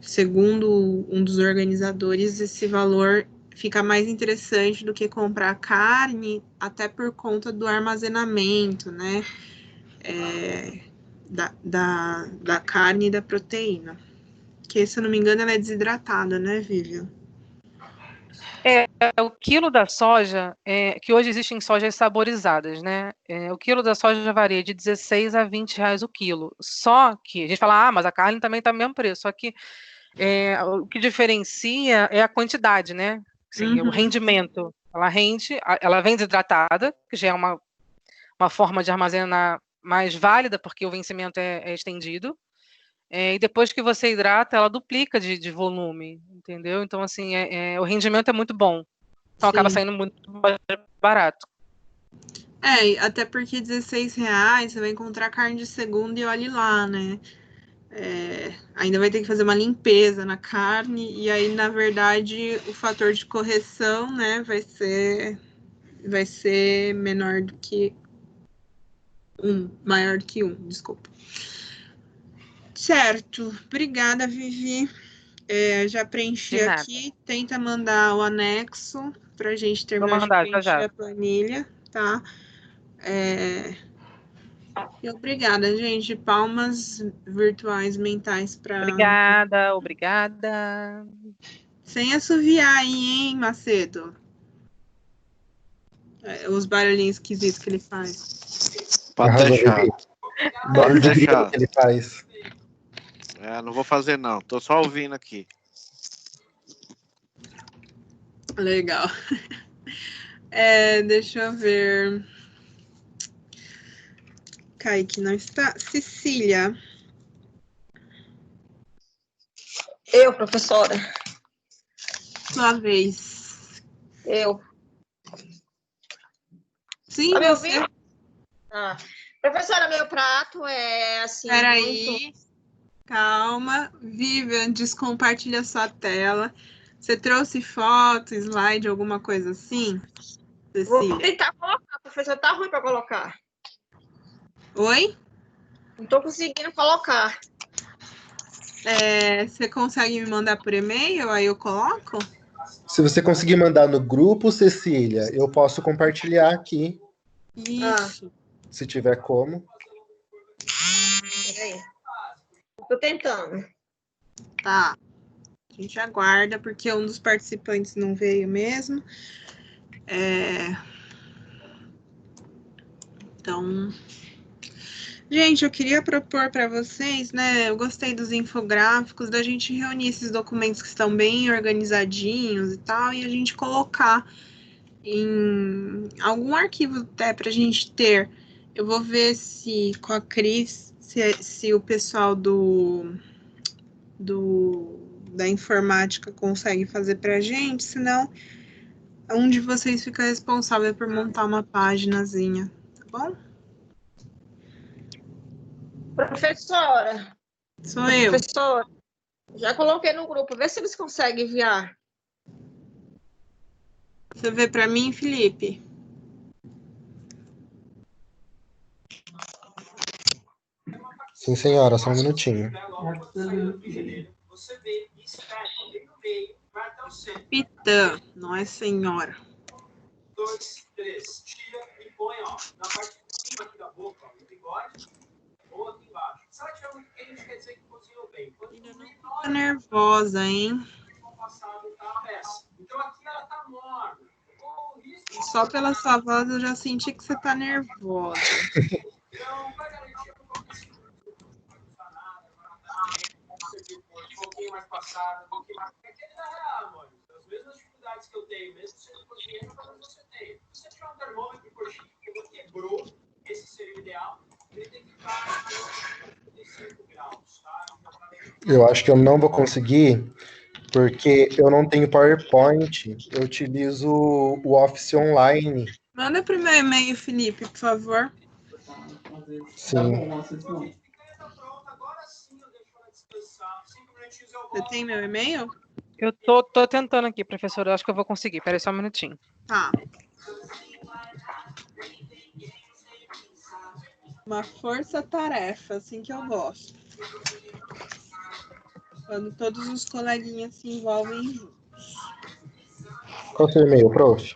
segundo um dos organizadores, esse valor fica mais interessante do que comprar carne, até por conta do armazenamento, né? Da carne e da proteína. Que, se eu não me engano, ela é desidratada, né, Vivian? O quilo da soja, que hoje existem sojas saborizadas, né? O quilo da soja já varia de 16 a 20 reais o quilo. Só que a gente fala, mas a carne também está no mesmo preço. Só que o que diferencia é a quantidade, né? Assim, o rendimento. Ela vem desidratada, que já é uma forma de armazenar mais válida, porque o vencimento é estendido. E depois que você hidrata, ela duplica de volume, entendeu? Então, assim, o rendimento é muito bom. Então, acaba saindo muito barato. Até porque R$16 você vai encontrar carne de segunda e olhe lá, né? Ainda vai ter que fazer uma limpeza na carne, e aí, na verdade, o fator de correção, né, vai ser maior do que desculpa. Certo, obrigada, Vivi. Já preenchi aqui, tenta mandar o anexo para a gente terminar de preencher a planilha, tá? E obrigada, gente. Palmas virtuais mentais para. Obrigada. Sem assoviar aí, hein, Macedo? Os barulhinhos esquisitos que ele faz. Pode deixar. Barulho de grilo que ele faz. Não vou fazer, não. Tô só ouvindo aqui. Legal. Deixa eu ver. Kaique não está. Cecília. Eu, professora. Sua vez. Eu. Sim, tá me ouvindo? Professora, meu prato é assim. Peraí. Calma. Vivian, descompartilha sua tela. Você trouxe foto, slide, alguma coisa assim? Cecília? Vou tentar colocar, professor. Tá ruim para colocar. Oi? Não tô conseguindo colocar. Você consegue me mandar por e-mail? Aí eu coloco? Se você conseguir mandar no grupo, Cecília, eu posso compartilhar aqui. Isso. Se tiver como. Peraí. Tô tentando. Tá. A gente aguarda, porque um dos participantes não veio mesmo. Então, gente, eu queria propor para vocês, né? Eu gostei dos infográficos, da gente reunir esses documentos que estão bem organizadinhos e tal, e a gente colocar em algum arquivo até para a gente ter. Eu vou ver se com a Cris, se o pessoal da informática consegue fazer para a gente, senão um de vocês fica responsável por montar uma paginazinha, tá bom? Professora, Sou eu. professora, já coloquei no grupo. Vê se eles conseguem enviar. Você vê para mim, Felipe? Sim, senhora, só um minutinho. Pitã, não é senhora. 2, 3. Tira e põe, ó, na parte de cima aqui da boca, ó, no bigode, ou aqui embaixo. Se ela tiver muito quente, quer dizer que cozinhou bem. Quando Tá nervosa, hein? passado tá a peça. Então aqui ela tá morna. Só pela sua voz eu já senti que você tá nervosa. Então, vai garantir que não custa nada, um pouquinho mais passada, um pouquinho mais. É que ele dá real, amor. As mesmas dificuldades que eu tenho, mesmo sendo cozinheiro, talvez você tenha. Se você tiver um termômetro coxinha que quebrou, esse seria o ideal. Ele tem que estar a 35 graus, tá? Eu acho que eu não vou conseguir, porque eu não tenho PowerPoint. Eu utilizo o Office Online. Manda pro meu e-mail, Felipe, por favor. Sim. Você tem meu e-mail? Eu tô tentando aqui, professora. Eu acho que eu vou conseguir. Peraí só um minutinho. Tá. Uma força-tarefa, assim que eu gosto. Quando todos os coleguinhas se envolvem juntos. Qual é o seu e-mail, prof?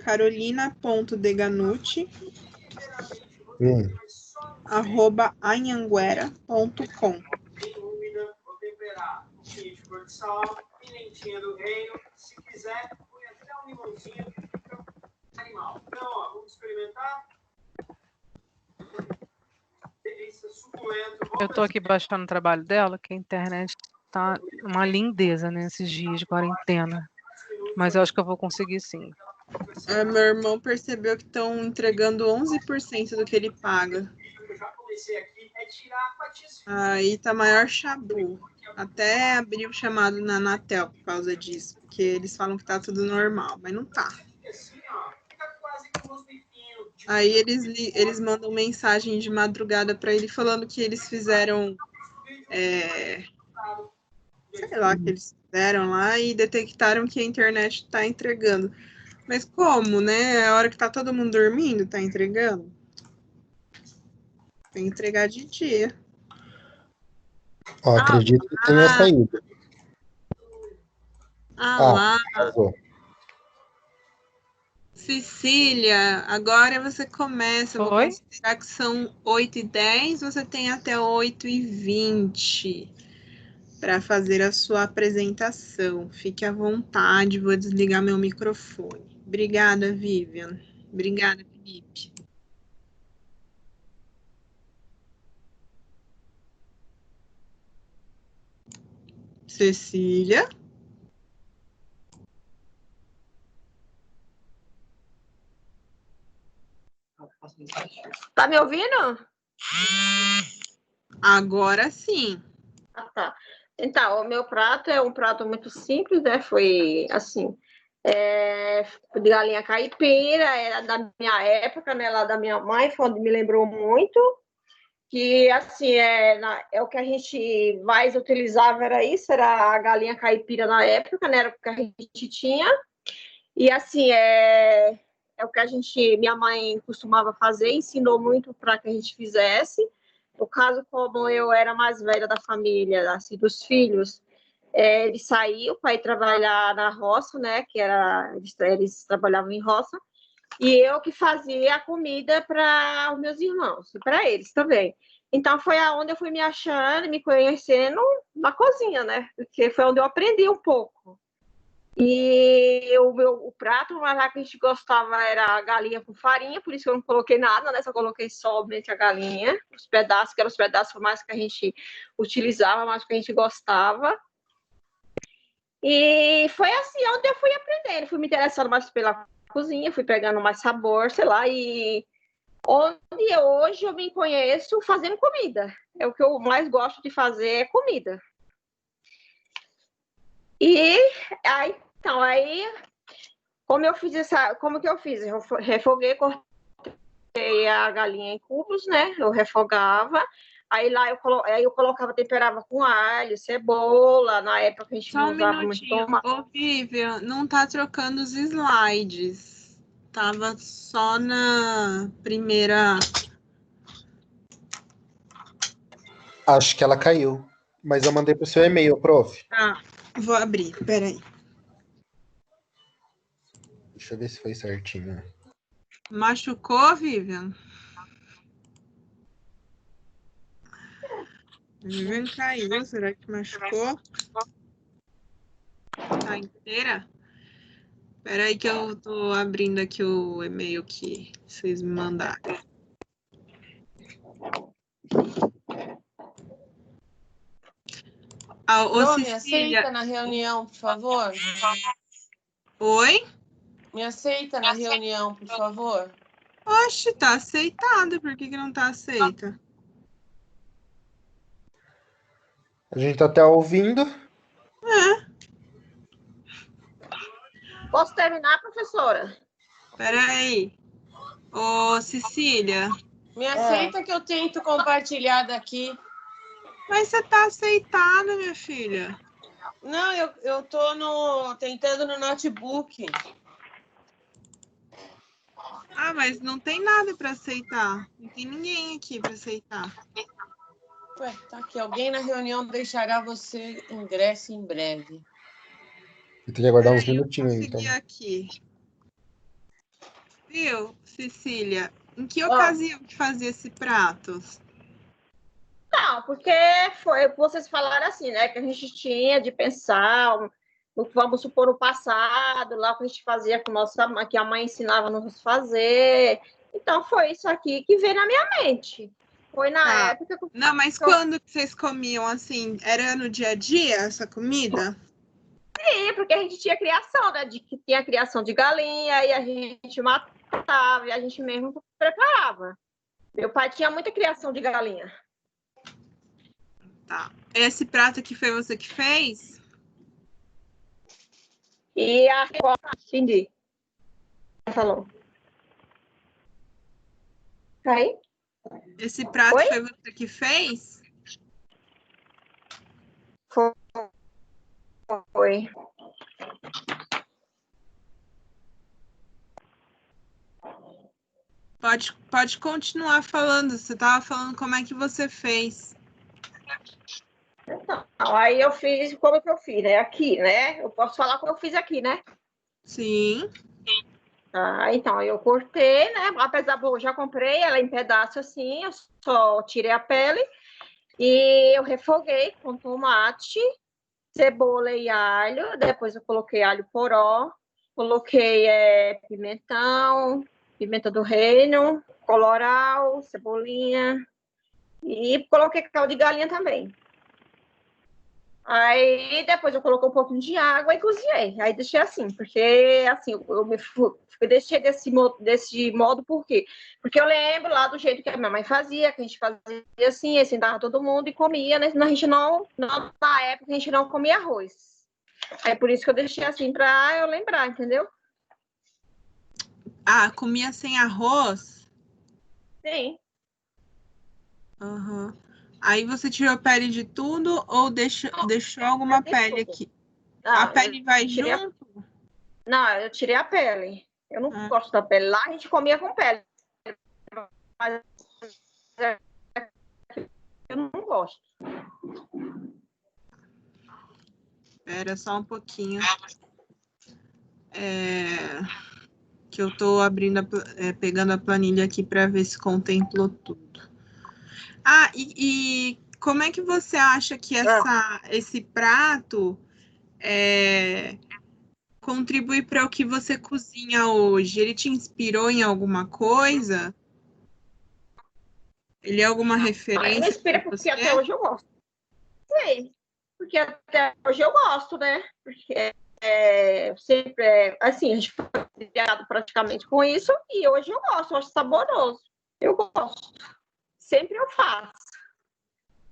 carolina.deganucci Hum. @anhanguera.com. Vou temperar um pouquinho de cor de sal, pimentinha do reino. Se quiser, põe até um limãozinho. Fica animal. Então, ó, vamos experimentar. Delícia, suculento. Eu tô aqui baixando o trabalho dela, que a internet tá uma lindeza nesses dias de quarentena. Mas eu acho que eu vou conseguir sim. Meu irmão percebeu que estão entregando 11% do que ele paga. Aí tá maior chabu. Até abri o chamado na Anatel por causa disso, porque eles falam que tá tudo normal, mas não tá. Aí eles mandam mensagem de madrugada para ele falando que eles fizeram, sei lá, que eles fizeram lá e detectaram que a internet tá entregando. Mas como, né? A hora que tá todo mundo dormindo, tá entregando? Tem que entregar de dia. Ó, acredito que tenha saído. Lá. Arrasou. Cecília, agora você começa. Eu vou Oi? considerar que são 8h10, você tem até 8h20 para fazer a sua apresentação. Fique à vontade, vou desligar meu microfone. Obrigada, Vivian. Obrigada, Felipe. Cecília? Tá me ouvindo? Agora sim. Ah, tá. Então, o meu prato é um prato muito simples, né? Foi assim, de galinha caipira, era da minha época, né? Lá da minha mãe, foi onde me lembrou muito. Que assim é o que a gente mais utilizava, era isso, era a galinha caipira na época, né? Era o que a gente tinha. E assim é o que minha mãe costumava fazer, ensinou muito para que a gente fizesse. No caso, como eu era mais velha da família, assim, dos filhos, ele saiu para ir trabalhar na roça, né? Que era eles trabalhavam em roça. E eu que fazia a comida para os meus irmãos e para eles também. Então foi aonde eu fui me achando, me conhecendo na cozinha, né? Porque foi onde eu aprendi um pouco. E o prato lá que a gente gostava era a galinha com farinha, por isso que eu não coloquei nada, né? Só coloquei somente a galinha, os pedaços, que eram os pedaços mais que a gente utilizava, mais que a gente gostava. E foi assim onde eu fui aprendendo, fui me interessando mais pela cozinha, fui pegando mais sabor, sei lá, e onde hoje eu me conheço fazendo comida. É o que eu mais gosto de fazer, é comida. E aí, então, como que eu fiz? Eu refoguei, cortei a galinha em cubos, né? Eu refogava. Aí lá eu colocava, temperava com alho, cebola. Na época a gente Só não um usava muito minutinho. tomate. Ô, Vivian, não tá trocando os slides. Tava só na primeira. Acho que ela caiu. Mas eu mandei pro seu e-mail, prof. Ah, vou abrir, peraí. Deixa eu ver se foi certinho. Machucou, Vivian? Vivian caiu, será que machucou? Tá inteira? Peraí que eu tô abrindo aqui o e-mail que vocês me mandaram. Ah, ô, Rô, me Cecília. aceita na reunião, por favor? Oi? Me aceita na reunião, por favor? Oxe, tá aceitado. Por que não tá aceita? A gente tá até ouvindo. Posso terminar, professora? Peraí. Ô, Cecília. Me aceita que eu tento compartilhar daqui. Mas você tá aceitada, minha filha. Não, eu tô tentando no notebook. Ah, mas não tem nada para aceitar. Não tem ninguém aqui para aceitar. Ué, tá aqui. Alguém na reunião deixará você ingresso em breve. Eu tenho que aguardar uns Peraí, minutinhos aí, eu consegui então. aqui. Viu, Cecília? Em que ocasião que fazia esse prato? Não, porque foi o que vocês falaram assim, né? Que a gente tinha de pensar, vamos supor, o passado, lá o que a gente fazia com nossa mãe, que a mãe ensinava a nos fazer. Então, foi isso aqui que veio na minha mente. Foi na época que Não, mas quando que vocês comiam assim? Era no dia a dia essa comida? Sim, porque a gente tinha criação, né? Que tinha criação de galinha, e a gente matava, e a gente mesmo preparava. Meu pai tinha muita criação de galinha. Tá. Esse prato aqui foi você que fez? E a entendi. Falou. Aí? Esse prato foi você que fez? Foi. Pode continuar falando. Você estava falando como é que você fez. Então, aí eu fiz como que eu fiz, né? Aqui, né? Eu posso falar como eu fiz aqui, né? Sim. Então, eu cortei, né? Apesar de eu já comprei ela em pedaço assim, eu só tirei a pele e eu refoguei com tomate, cebola e alho. Depois eu coloquei alho poró, coloquei pimentão, pimenta do reino, colorau, cebolinha e coloquei caldo de galinha também. Aí depois eu coloquei um pouquinho de água e cozinhei. Aí deixei assim, porque assim, eu deixei desse modo por quê? Porque eu lembro lá do jeito que a minha mãe fazia, que a gente fazia assim, sentava todo mundo e comia, né? A gente não, na época a gente não comia arroz. Aí por isso que eu deixei assim para eu lembrar, entendeu? Ah, comia sem arroz? Sim. Uhum. Aí você tirou pele de tudo ou deixou alguma pele tudo. aqui? Ah, a pele vai junto? Não, eu tirei a pele. Eu não gosto da pele. Lá a gente comia com pele. Mas eu não gosto. Espera só um pouquinho. Que eu tô abrindo, pegando a planilha aqui para ver se contemplou tudo. Ah, e como é que você acha que esse prato contribui para o que você cozinha hoje? Ele te inspirou em alguma coisa? Ele é alguma referência? Me inspira porque até hoje eu gosto. Sim, porque até hoje eu gosto, né? Porque sempre, assim, a gente foi criado praticamente com isso e hoje eu gosto, eu acho saboroso. Eu gosto. Sempre eu faço.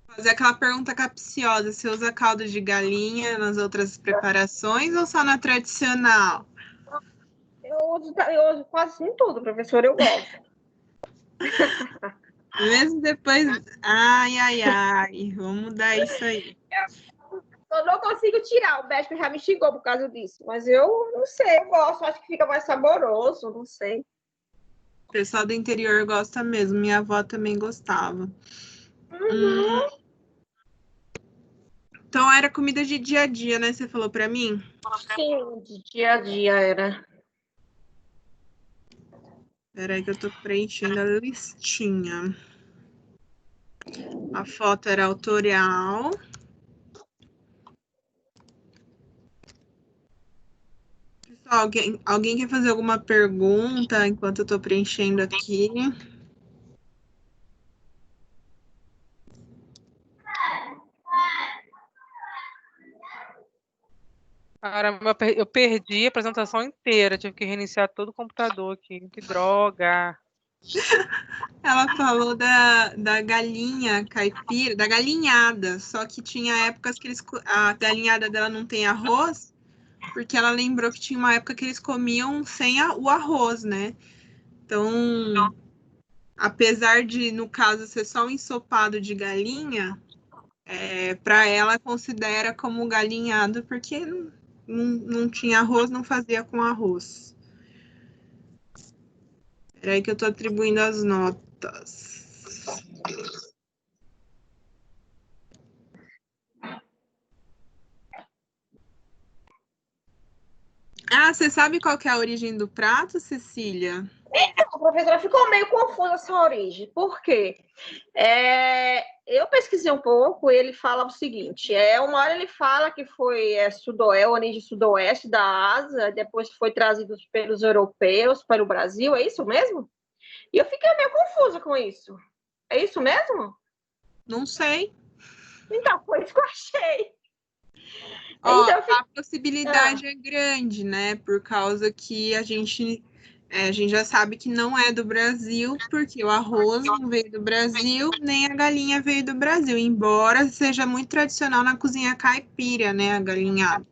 Fazer aquela pergunta capciosa, você usa caldo de galinha nas outras preparações ou só na tradicional? Eu uso quase em tudo, professor, eu gosto. Mesmo depois. Ai, ai, ai. Vamos mudar isso aí. Eu não consigo tirar, o médico já me xingou por causa disso. Mas eu não sei, eu gosto, acho que fica mais saboroso, não sei. O pessoal do interior gosta mesmo. Minha avó também gostava. Então era comida de dia a dia, né? Você falou pra mim? Sim, de dia a dia era. Peraí que eu tô preenchendo a listinha. A foto era autorial. Pessoal, alguém quer fazer alguma pergunta enquanto eu tô preenchendo aqui? Caramba, eu perdi a apresentação inteira. Tive que reiniciar todo o computador aqui. Que droga. Ela falou da galinha caipira, da galinhada, só que tinha épocas que a galinhada dela não tem arroz, porque ela lembrou que tinha uma época que eles comiam sem o arroz, né? Então, apesar de, no caso, ser só um ensopado de galinha, para ela considera como galinhado, porque não tinha arroz, não fazia com arroz. Peraí que eu tô atribuindo as notas. Ah, você sabe qual que é a origem do prato, Cecília? A professora ficou meio confusa essa origem. Por quê? Eu pesquisei um pouco, ele fala o seguinte: uma hora ele fala que foi origem sudoeste da Ásia, depois foi trazido pelos europeus para o Brasil, é isso mesmo? E eu fiquei meio confusa com isso. É isso mesmo? Não sei. Então, foi isso que eu achei. Ó, Então, a possibilidade é grande, né? Por causa que a gente já sabe que não é do Brasil, porque o arroz não veio do Brasil, nem a galinha veio do Brasil, embora seja muito tradicional na cozinha caipira, né? A galinhada.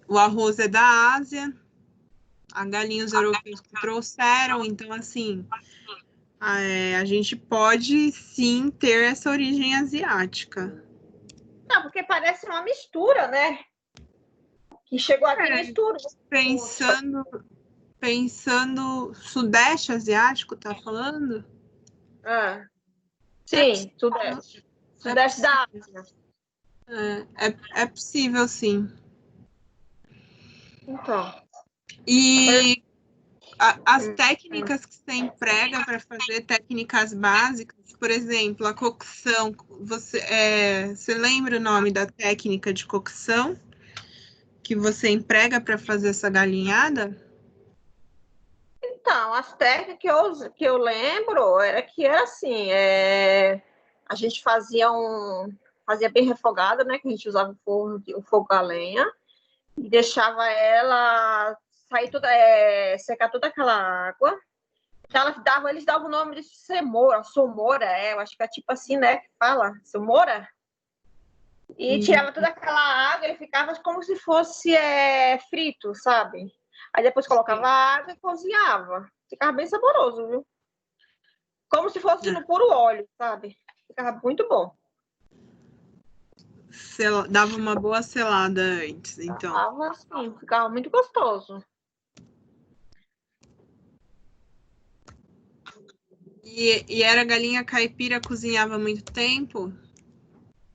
O arroz é da Ásia, a galinha os europeus que trouxeram, então assim, a gente pode sim ter essa origem asiática. não, porque parece uma mistura, né? Que chegou aqui mistura. Pensando sudeste asiático, tá falando? Sim, sudeste. Sudeste da Ásia. É possível, sim. Então. E as técnicas que você emprega para fazer, técnicas básicas, por exemplo, a cocção, você lembra o nome da técnica de cocção que você emprega para fazer essa galinhada? Então, as técnicas que eu lembro era assim, a gente fazia bem refogada, né? Que a gente usava o fogo a lenha e deixava ela sair secar toda aquela água. Então, eles davam o nome de somora, eu acho que é tipo assim, né? Que fala, somora. E tirava toda aquela água, ele ficava como se fosse frito, sabe? Aí depois colocava água e cozinhava. Ficava bem saboroso, viu? Como se fosse no puro óleo, sabe? Ficava muito bom. Dava uma boa selada antes, então. Ficava assim, ficava muito gostoso. E era galinha caipira, cozinhava muito tempo?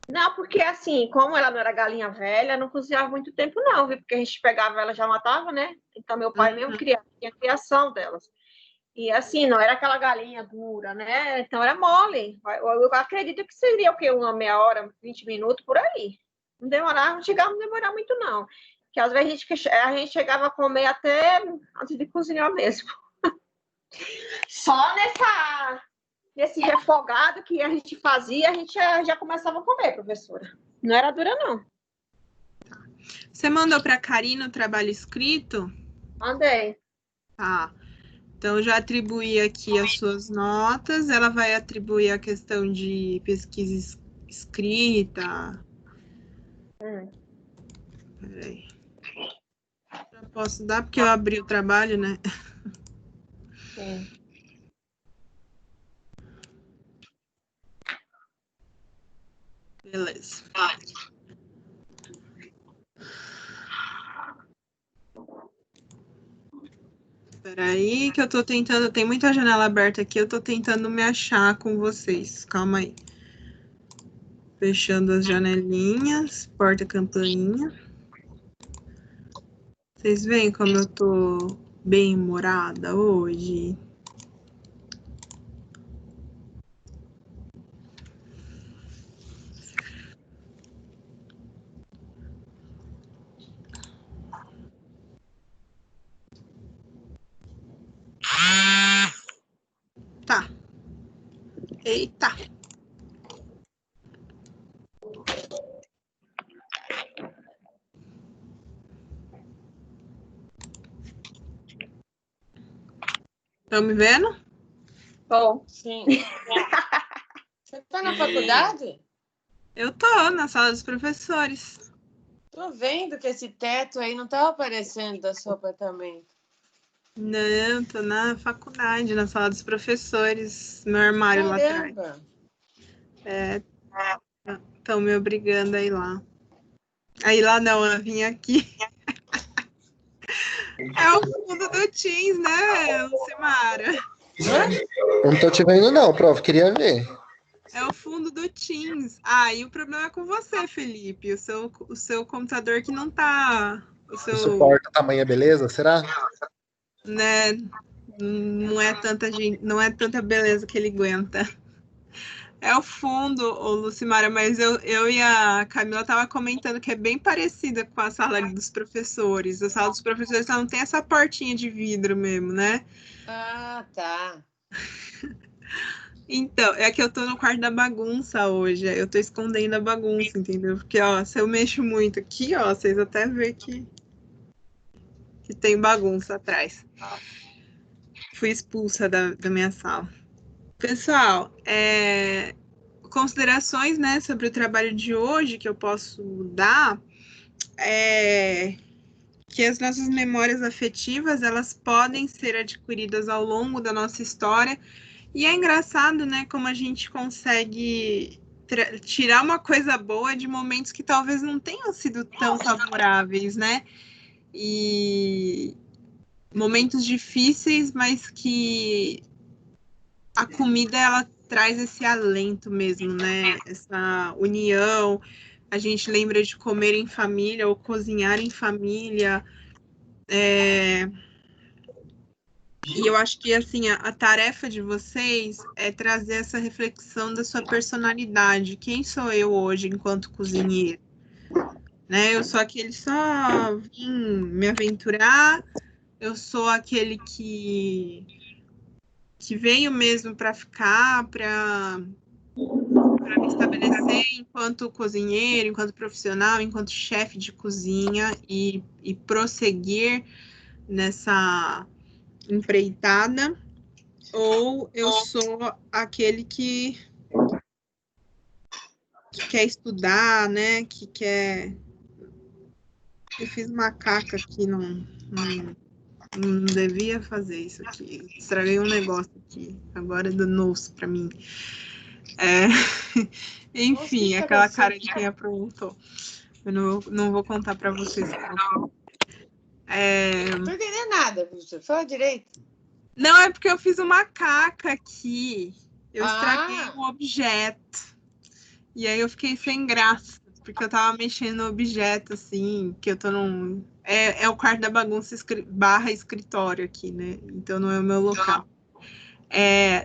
Não, porque assim, como ela não era galinha velha, não cozinhava muito tempo, não, viu? Porque a gente pegava ela já matava, né? Então meu pai mesmo tinha a criação delas. E assim, não era aquela galinha dura, né? Então era mole. Eu acredito que seria o quê? Uma meia hora, 20 minutos por aí. Não chegava a demorar muito, não. Porque às vezes a gente chegava a comer até antes de cozinhar mesmo. Só nesse refogado que a gente fazia, a gente já começava a comer, professora. Não era dura, não. Você mandou para a Karina o trabalho escrito? Mandei. Tá. Então, eu já atribuí aqui as suas notas. Ela vai atribuir a questão de pesquisa escrita. Peraí. Já posso dar, porque eu abri o trabalho, né? Sim. Beleza. Espera aí que eu tô tentando, tem muita janela aberta aqui, eu tô tentando me achar com vocês. Calma aí. Fechando as janelinhas, porta-campainha. Vocês veem como eu tô bem-humorada hoje? Tá. Eita. Estão me vendo? Bom, Sim. Você tá na faculdade? Eu tô na sala dos professores. Tô vendo que esse teto aí não tava aparecendo do seu apartamento. Não, tô na faculdade, na sala dos professores, no armário lá atrás. Caramba! Estão me obrigando a ir lá. Aí lá não, eu vim aqui. É o fundo do Teams, né, Lucimara? Eu não tô te vendo, não, prof. Queria ver. É o fundo do Teams. Ah, e o problema é com você, Felipe. O seu computador que não tá. O seu. Suporta tamanha beleza, será? Né? Não é tanta gente, não é tanta beleza que ele aguenta. É o fundo, ô Lucimara, mas eu e a Camila tava comentando que é bem parecida com a sala dos professores. A sala dos professores só não tem essa portinha de vidro mesmo, né? Ah, tá. Então, é que eu tô no quarto da bagunça hoje. Eu tô escondendo a bagunça, entendeu? Porque, ó, se eu mexo muito aqui, ó, vocês até vê que tem bagunça atrás. Fui expulsa da minha sala. Pessoal, considerações, né, sobre o trabalho de hoje que eu posso dar é que as nossas memórias afetivas, elas podem ser adquiridas ao longo da nossa história. E é engraçado, né, como a gente consegue tirar uma coisa boa de momentos que talvez não tenham sido tão favoráveis, né? E momentos difíceis, mas que a comida, ela traz esse alento mesmo, né? Essa união. A gente lembra de comer em família ou cozinhar em família. E eu acho que, assim, a tarefa de vocês é trazer essa reflexão da sua personalidade. Quem sou eu hoje enquanto cozinheiro? Né? Eu sou aquele só vim me aventurar, eu sou aquele que veio mesmo para ficar, para me estabelecer enquanto cozinheiro, enquanto profissional, enquanto chefe de cozinha e prosseguir nessa empreitada, ou eu sou aquele que quer estudar, né? Que quer. Eu fiz macaca aqui, não devia fazer isso aqui. Estraguei um negócio aqui. Agora é danou-se para mim. Enfim, aquela cara de quem aprontou. Eu não vou contar para vocês. Não tô entendendo nada, professor. Fala direito. Não, é porque eu fiz uma macaca aqui. Eu estraguei um objeto. E aí eu fiquei sem graça. Porque eu tava mexendo no objeto, assim, que eu tô num... É o quarto da bagunça / escritório aqui, né? Então não é o meu local.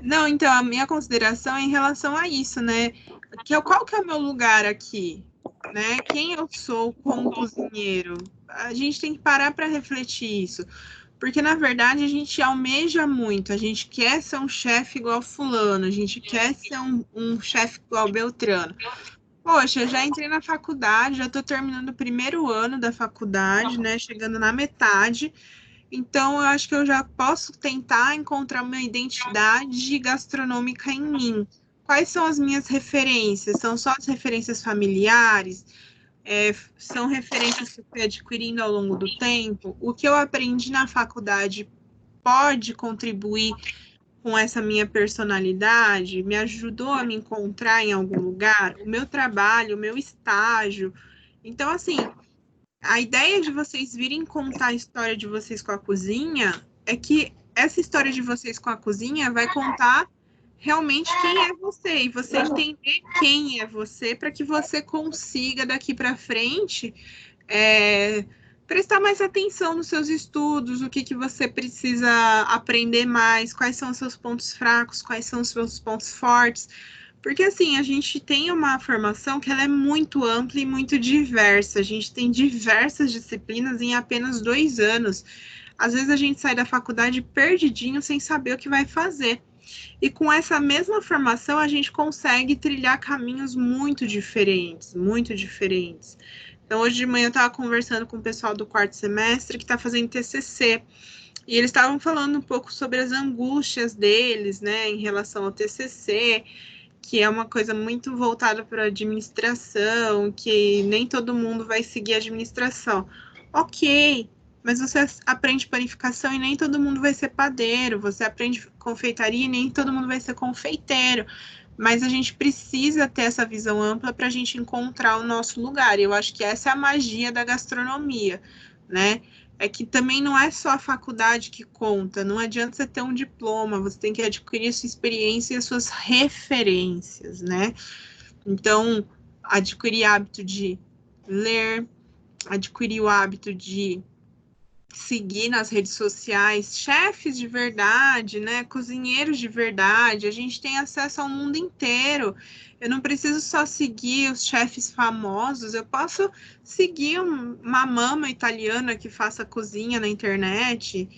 Não, então a minha consideração é em relação a isso, né? Qual que é o meu lugar aqui? Né? Quem eu sou como cozinheiro? A gente tem que parar para refletir isso. Porque, na verdade, a gente almeja muito. A gente quer ser um chefe igual fulano. A gente quer ser um chefe igual Beltrano. Poxa, eu já entrei na faculdade, já estou terminando o primeiro ano da faculdade, né? Chegando na metade. Então, eu acho que eu já posso tentar encontrar uma identidade gastronômica em mim. Quais são as minhas referências? São só as referências familiares? São referências que eu fui adquirindo ao longo do tempo? O que eu aprendi na faculdade pode contribuir com essa minha personalidade, me ajudou a me encontrar em algum lugar, o meu trabalho, o meu estágio. Então, assim, a ideia de vocês virem contar a história de vocês com a cozinha é que essa história de vocês com a cozinha vai contar realmente quem é você e você entender quem é você para que você consiga daqui para frente prestar mais atenção nos seus estudos, o que você precisa aprender mais, quais são os seus pontos fracos, quais são os seus pontos fortes. Porque, assim, a gente tem uma formação que ela é muito ampla e muito diversa. A gente tem diversas disciplinas em apenas 2 anos. Às vezes a gente sai da faculdade perdidinho, sem saber o que vai fazer. E com essa mesma formação, a gente consegue trilhar caminhos muito diferentes, muito diferentes. Então, hoje de manhã eu estava conversando com o pessoal do 4º semestre que está fazendo TCC. E eles estavam falando um pouco sobre as angústias deles, né, em relação ao TCC, que é uma coisa muito voltada para a administração, que nem todo mundo vai seguir a administração. Ok, mas você aprende panificação e nem todo mundo vai ser padeiro, você aprende confeitaria e nem todo mundo vai ser confeiteiro. Mas a gente precisa ter essa visão ampla para a gente encontrar o nosso lugar. E eu acho que essa é a magia da gastronomia, né? É que também não é só a faculdade que conta, não adianta você ter um diploma, você tem que adquirir a sua experiência e as suas referências, né? Então, adquirir hábito de ler, adquirir o hábito de seguir nas redes sociais chefes de verdade, né? Cozinheiros de verdade. A gente tem acesso ao mundo inteiro. Eu não preciso só seguir os chefes famosos, eu posso seguir uma mama italiana que faça cozinha na internet.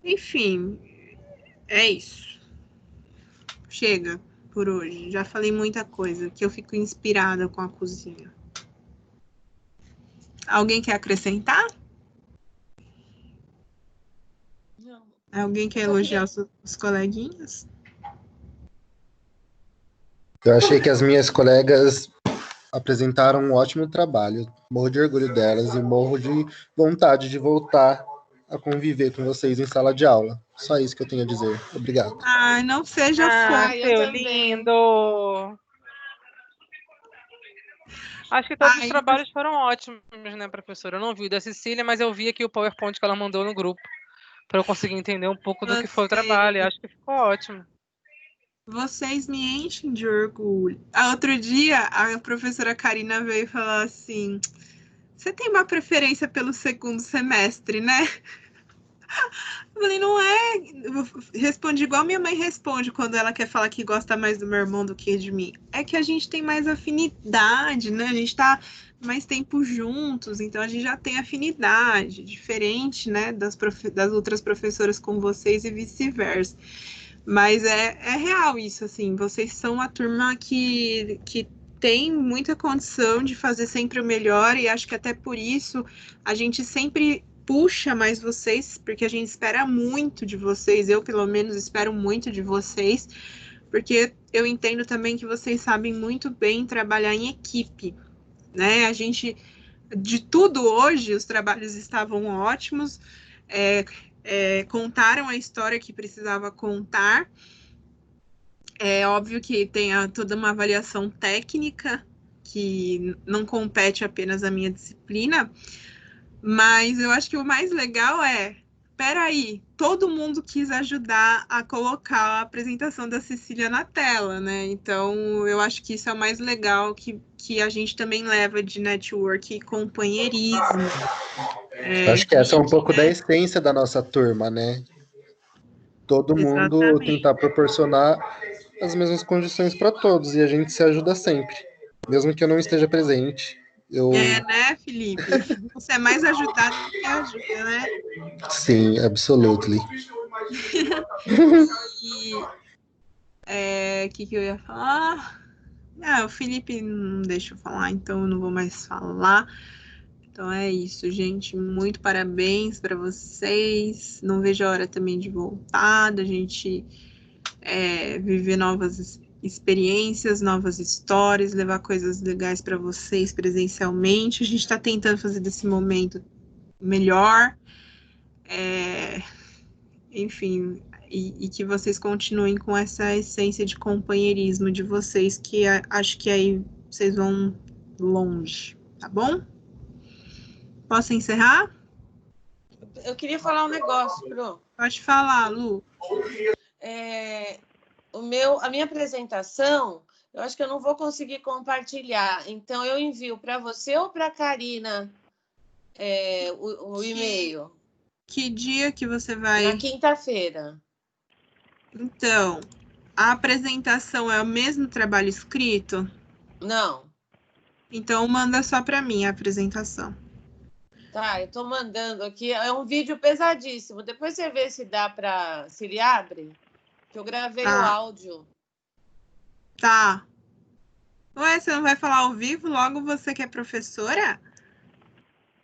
Enfim, é isso. Chega por hoje. Já falei muita coisa, que eu fico inspirada com a cozinha. Alguém quer acrescentar? Não. Alguém quer elogiar os coleguinhas? Eu achei que as minhas colegas apresentaram um ótimo trabalho. Morro de orgulho delas e morro de vontade de voltar a conviver com vocês em sala de aula. Só isso que eu tenho a dizer. Obrigado. Ai, não seja fã. eu Seu também. lindo! Acho que todos os trabalhos foram ótimos, né, professora? Eu não vi o da Cecília, mas eu vi aqui o PowerPoint que ela mandou no grupo, para eu conseguir entender um pouco do que foi o trabalho. Eu acho que ficou ótimo. Vocês me enchem de orgulho. Outro dia, a professora Karina veio falar assim: você tem uma preferência pelo 2º semestre, né? Eu falei, não é. Eu respondi igual minha mãe responde quando ela quer falar que gosta mais do meu irmão do que de mim. É que a gente tem mais afinidade, né? A gente tá mais tempo juntos, então a gente já tem afinidade, diferente, né, das outras professoras com vocês e vice-versa. Mas é real isso, assim, vocês são uma turma que tem muita condição de fazer sempre o melhor, e acho que até por isso a gente sempre puxa mais vocês, porque a gente espera muito de vocês, eu pelo menos espero muito de vocês, porque eu entendo também que vocês sabem muito bem trabalhar em equipe, né? A gente, de tudo hoje, os trabalhos estavam ótimos, contaram a história que precisava contar. É óbvio que tem toda uma avaliação técnica, que não compete apenas à minha disciplina, mas eu acho que o mais legal peraí, todo mundo quis ajudar a colocar a apresentação da Cecília na tela, né? Então, eu acho que isso é o mais legal que a gente também leva de network e companheirismo. Acho que essa é um pouco da essência da nossa turma, né? Todo mundo tentar proporcionar as mesmas condições para todos, e a gente se ajuda sempre, mesmo que eu não esteja presente. Né, Felipe? Você é mais ajudado do que ajuda, né? Sim, absolutely. E que eu ia falar? O Felipe não deixa eu falar, então eu não vou mais falar. Então é isso, gente. Muito parabéns para vocês. Não vejo a hora também de voltar, da gente viver novas experiências, novas histórias, levar coisas legais para vocês presencialmente. A gente está tentando fazer desse momento melhor. Enfim, E que vocês continuem com essa essência de companheirismo de vocês, que acho que aí vocês vão longe, tá bom? Posso encerrar? Eu queria falar um negócio, Pro. Pode falar, Lu. A minha apresentação, eu acho que eu não vou conseguir compartilhar. Então, eu envio para você ou para a Karina o e-mail. Que dia que você vai? Na quinta-feira. Então, a apresentação é o mesmo trabalho escrito? Não. Então, manda só para mim a apresentação. Tá, eu estou mandando aqui. É um vídeo pesadíssimo. Depois você vê se dá para... Se ele abre. Que eu gravei o áudio. Tá. Ué, você não vai falar ao vivo? Logo você que é professora?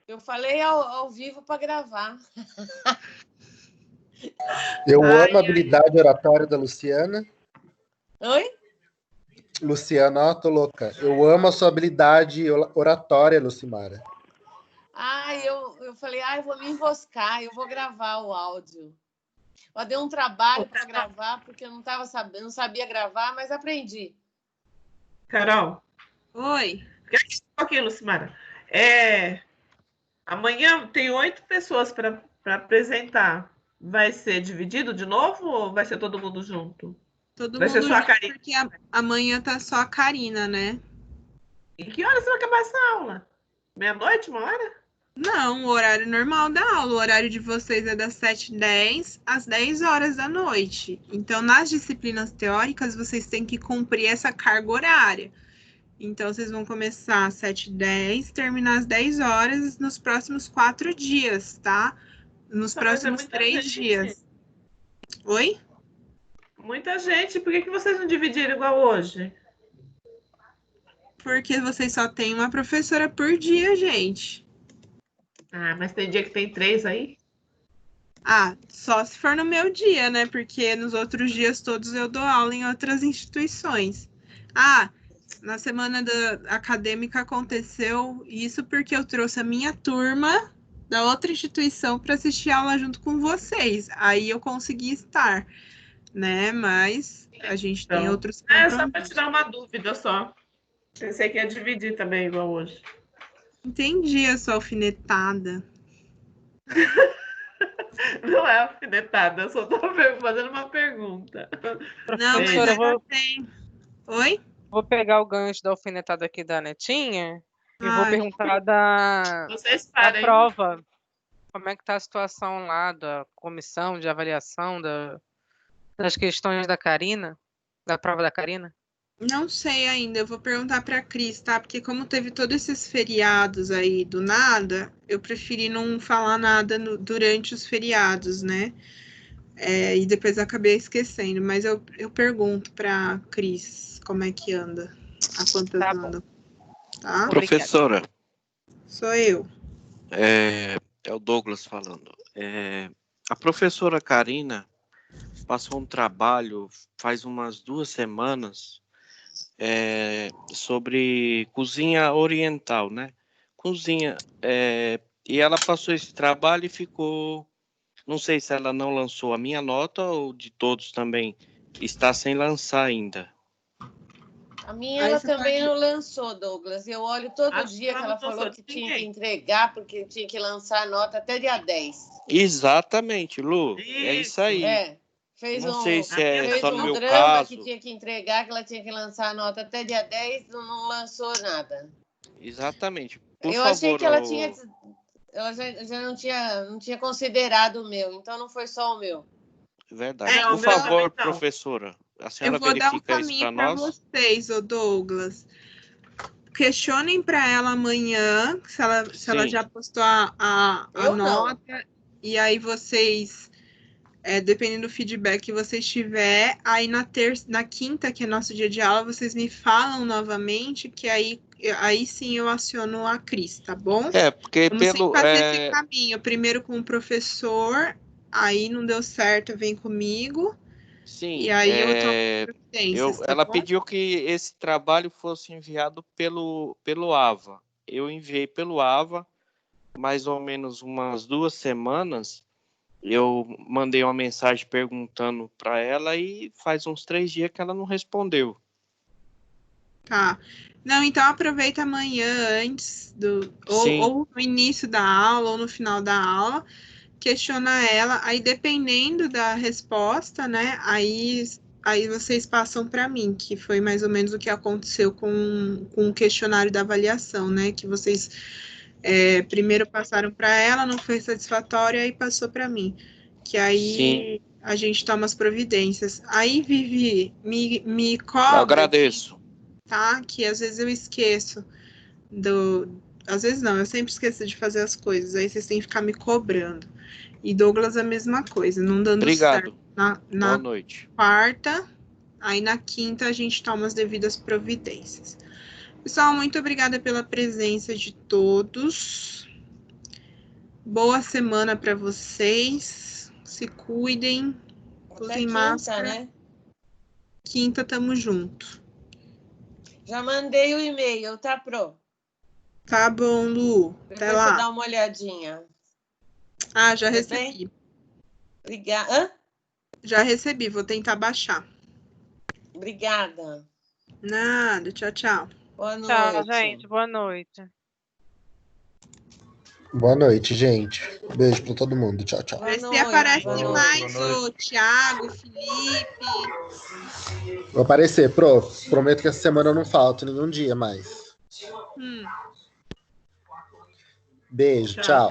Eu falei ao vivo para gravar. Eu amo a habilidade oratória da Luciana. Oi? Luciana, ó, tô louca. Eu amo a sua habilidade oratória, Lucimara. Eu falei, eu vou me enroscar, eu vou gravar o áudio. Eu dei um trabalho para gravar, porque eu não sabia gravar, mas aprendi. Carol. Oi. Fica aqui, Lucimara. Amanhã tem 8 pessoas para apresentar. Vai ser dividido de novo ou vai ser todo mundo junto? Vai ser só a Karina. Porque amanhã tá só a Karina, né? E que horas você vai acabar essa aula? Meia-noite, 1h? Não, o horário normal da aula. O horário de vocês é das 7h10 às 10 horas da noite. Então, nas disciplinas teóricas, vocês têm que cumprir essa carga horária. Então, vocês vão começar às 7h10, terminar às 10 horas nos próximos 4 dias, tá? Nos próximos 3 dias. Oi? Muita gente. Por que vocês não dividiram igual hoje? Porque vocês só têm uma professora por dia, gente. Mas tem dia que tem 3 aí? Só se for no meu dia, né? Porque nos outros dias todos eu dou aula em outras instituições. Na semana acadêmica aconteceu isso porque eu trouxe a minha turma da outra instituição para assistir aula junto com vocês. Aí eu consegui estar, né? Mas a gente tem outros compromissos. Só para tirar uma dúvida só. Pensei que ia dividir também igual hoje. Entendi a sua alfinetada. Não é alfinetada, eu só estou fazendo uma pergunta. Não, mas eu tenho. Oi? Vou pegar o gancho da alfinetada aqui da Netinha e vou perguntar da prova. Como é que está a situação lá da comissão de avaliação das questões da Karina, da prova da Karina? Não sei ainda, eu vou perguntar para a Cris, tá? Porque como teve todos esses feriados aí do nada, eu preferi não falar nada durante os feriados, né? E depois eu acabei esquecendo, mas eu pergunto para a Cris como é que anda, a quantas andam, tá? Professora. Sou eu. É o Douglas falando. A professora Karina passou um trabalho faz umas 2 semanas sobre cozinha oriental, né? Cozinha. E ela passou esse trabalho e ficou... Não sei se ela não lançou a minha nota ou de todos também está sem lançar ainda. A minha ela também não lançou, Douglas. Eu olho todo dia que ela falou que tinha que entregar, porque tinha que lançar a nota até dia 10. Exatamente, Lu. É isso aí. Não sei se é só no meu caso. Que tinha que entregar, que ela tinha que lançar a nota até dia 10, não lançou nada. Exatamente. Eu achei que ela tinha... Ela já não tinha considerado o meu, então não foi só o meu. Verdade. Por favor, professora, a senhora verifica isso para nós? Eu vou dar um caminho para vocês, ô Douglas. Questionem para ela amanhã, se ela já postou a nota, e aí vocês, dependendo do feedback que vocês tiverem, aí na quinta, que é nosso dia de aula, vocês me falam novamente, que aí sim eu aciono a Cris, tá bom? Porque Vamos fazer esse caminho. Primeiro com o professor, aí não deu certo, vem comigo. Sim. E aí eu tomo providências, ela pediu que esse trabalho fosse enviado pelo AVA. Eu enviei pelo AVA, mais ou menos umas 2 semanas, Eu mandei uma mensagem perguntando para ela e faz uns 3 dias que ela não respondeu. Tá. Não, então aproveita amanhã antes Sim. ou no início da aula ou no final da aula, questiona ela, aí dependendo da resposta, né, aí vocês passam para mim, que foi mais ou menos o que aconteceu com o questionário da avaliação, né, que vocês primeiro passaram para ela, não foi satisfatório, aí passou para mim, que aí Sim. a gente toma as providências. Aí, Vivi, me Eu cobra, agradeço. tá? Que às vezes eu esqueço às vezes não, eu sempre esqueço de fazer as coisas, aí vocês têm que ficar me cobrando. E Douglas a mesma coisa, não dando Obrigado. certo na Boa noite. quarta, aí na quinta a gente toma as devidas providências. Pessoal, muito obrigada pela presença de todos. Boa semana para vocês. Se cuidem. Até Usem quinta, máscara. né? Quinta, tamo junto. Já mandei o e-mail, tá, Pro? Tá bom, Lu. Até Depois lá. você dá uma olhadinha. Ah, já Tudo recebi. bem? Obrigada. Hã? Já recebi, vou tentar baixar. Obrigada. Nada, tchau, tchau. Boa Tchau, noite. gente. Boa noite. Boa noite, gente. Beijo pra todo mundo. Tchau, tchau. Boa Vê se noite, aparece boa noite. mais Boa noite. o Thiago, Felipe. Vou aparecer, Pro. Prometo que essa semana eu não falto nenhum dia mais. Hum. Beijo, Tchau, tchau.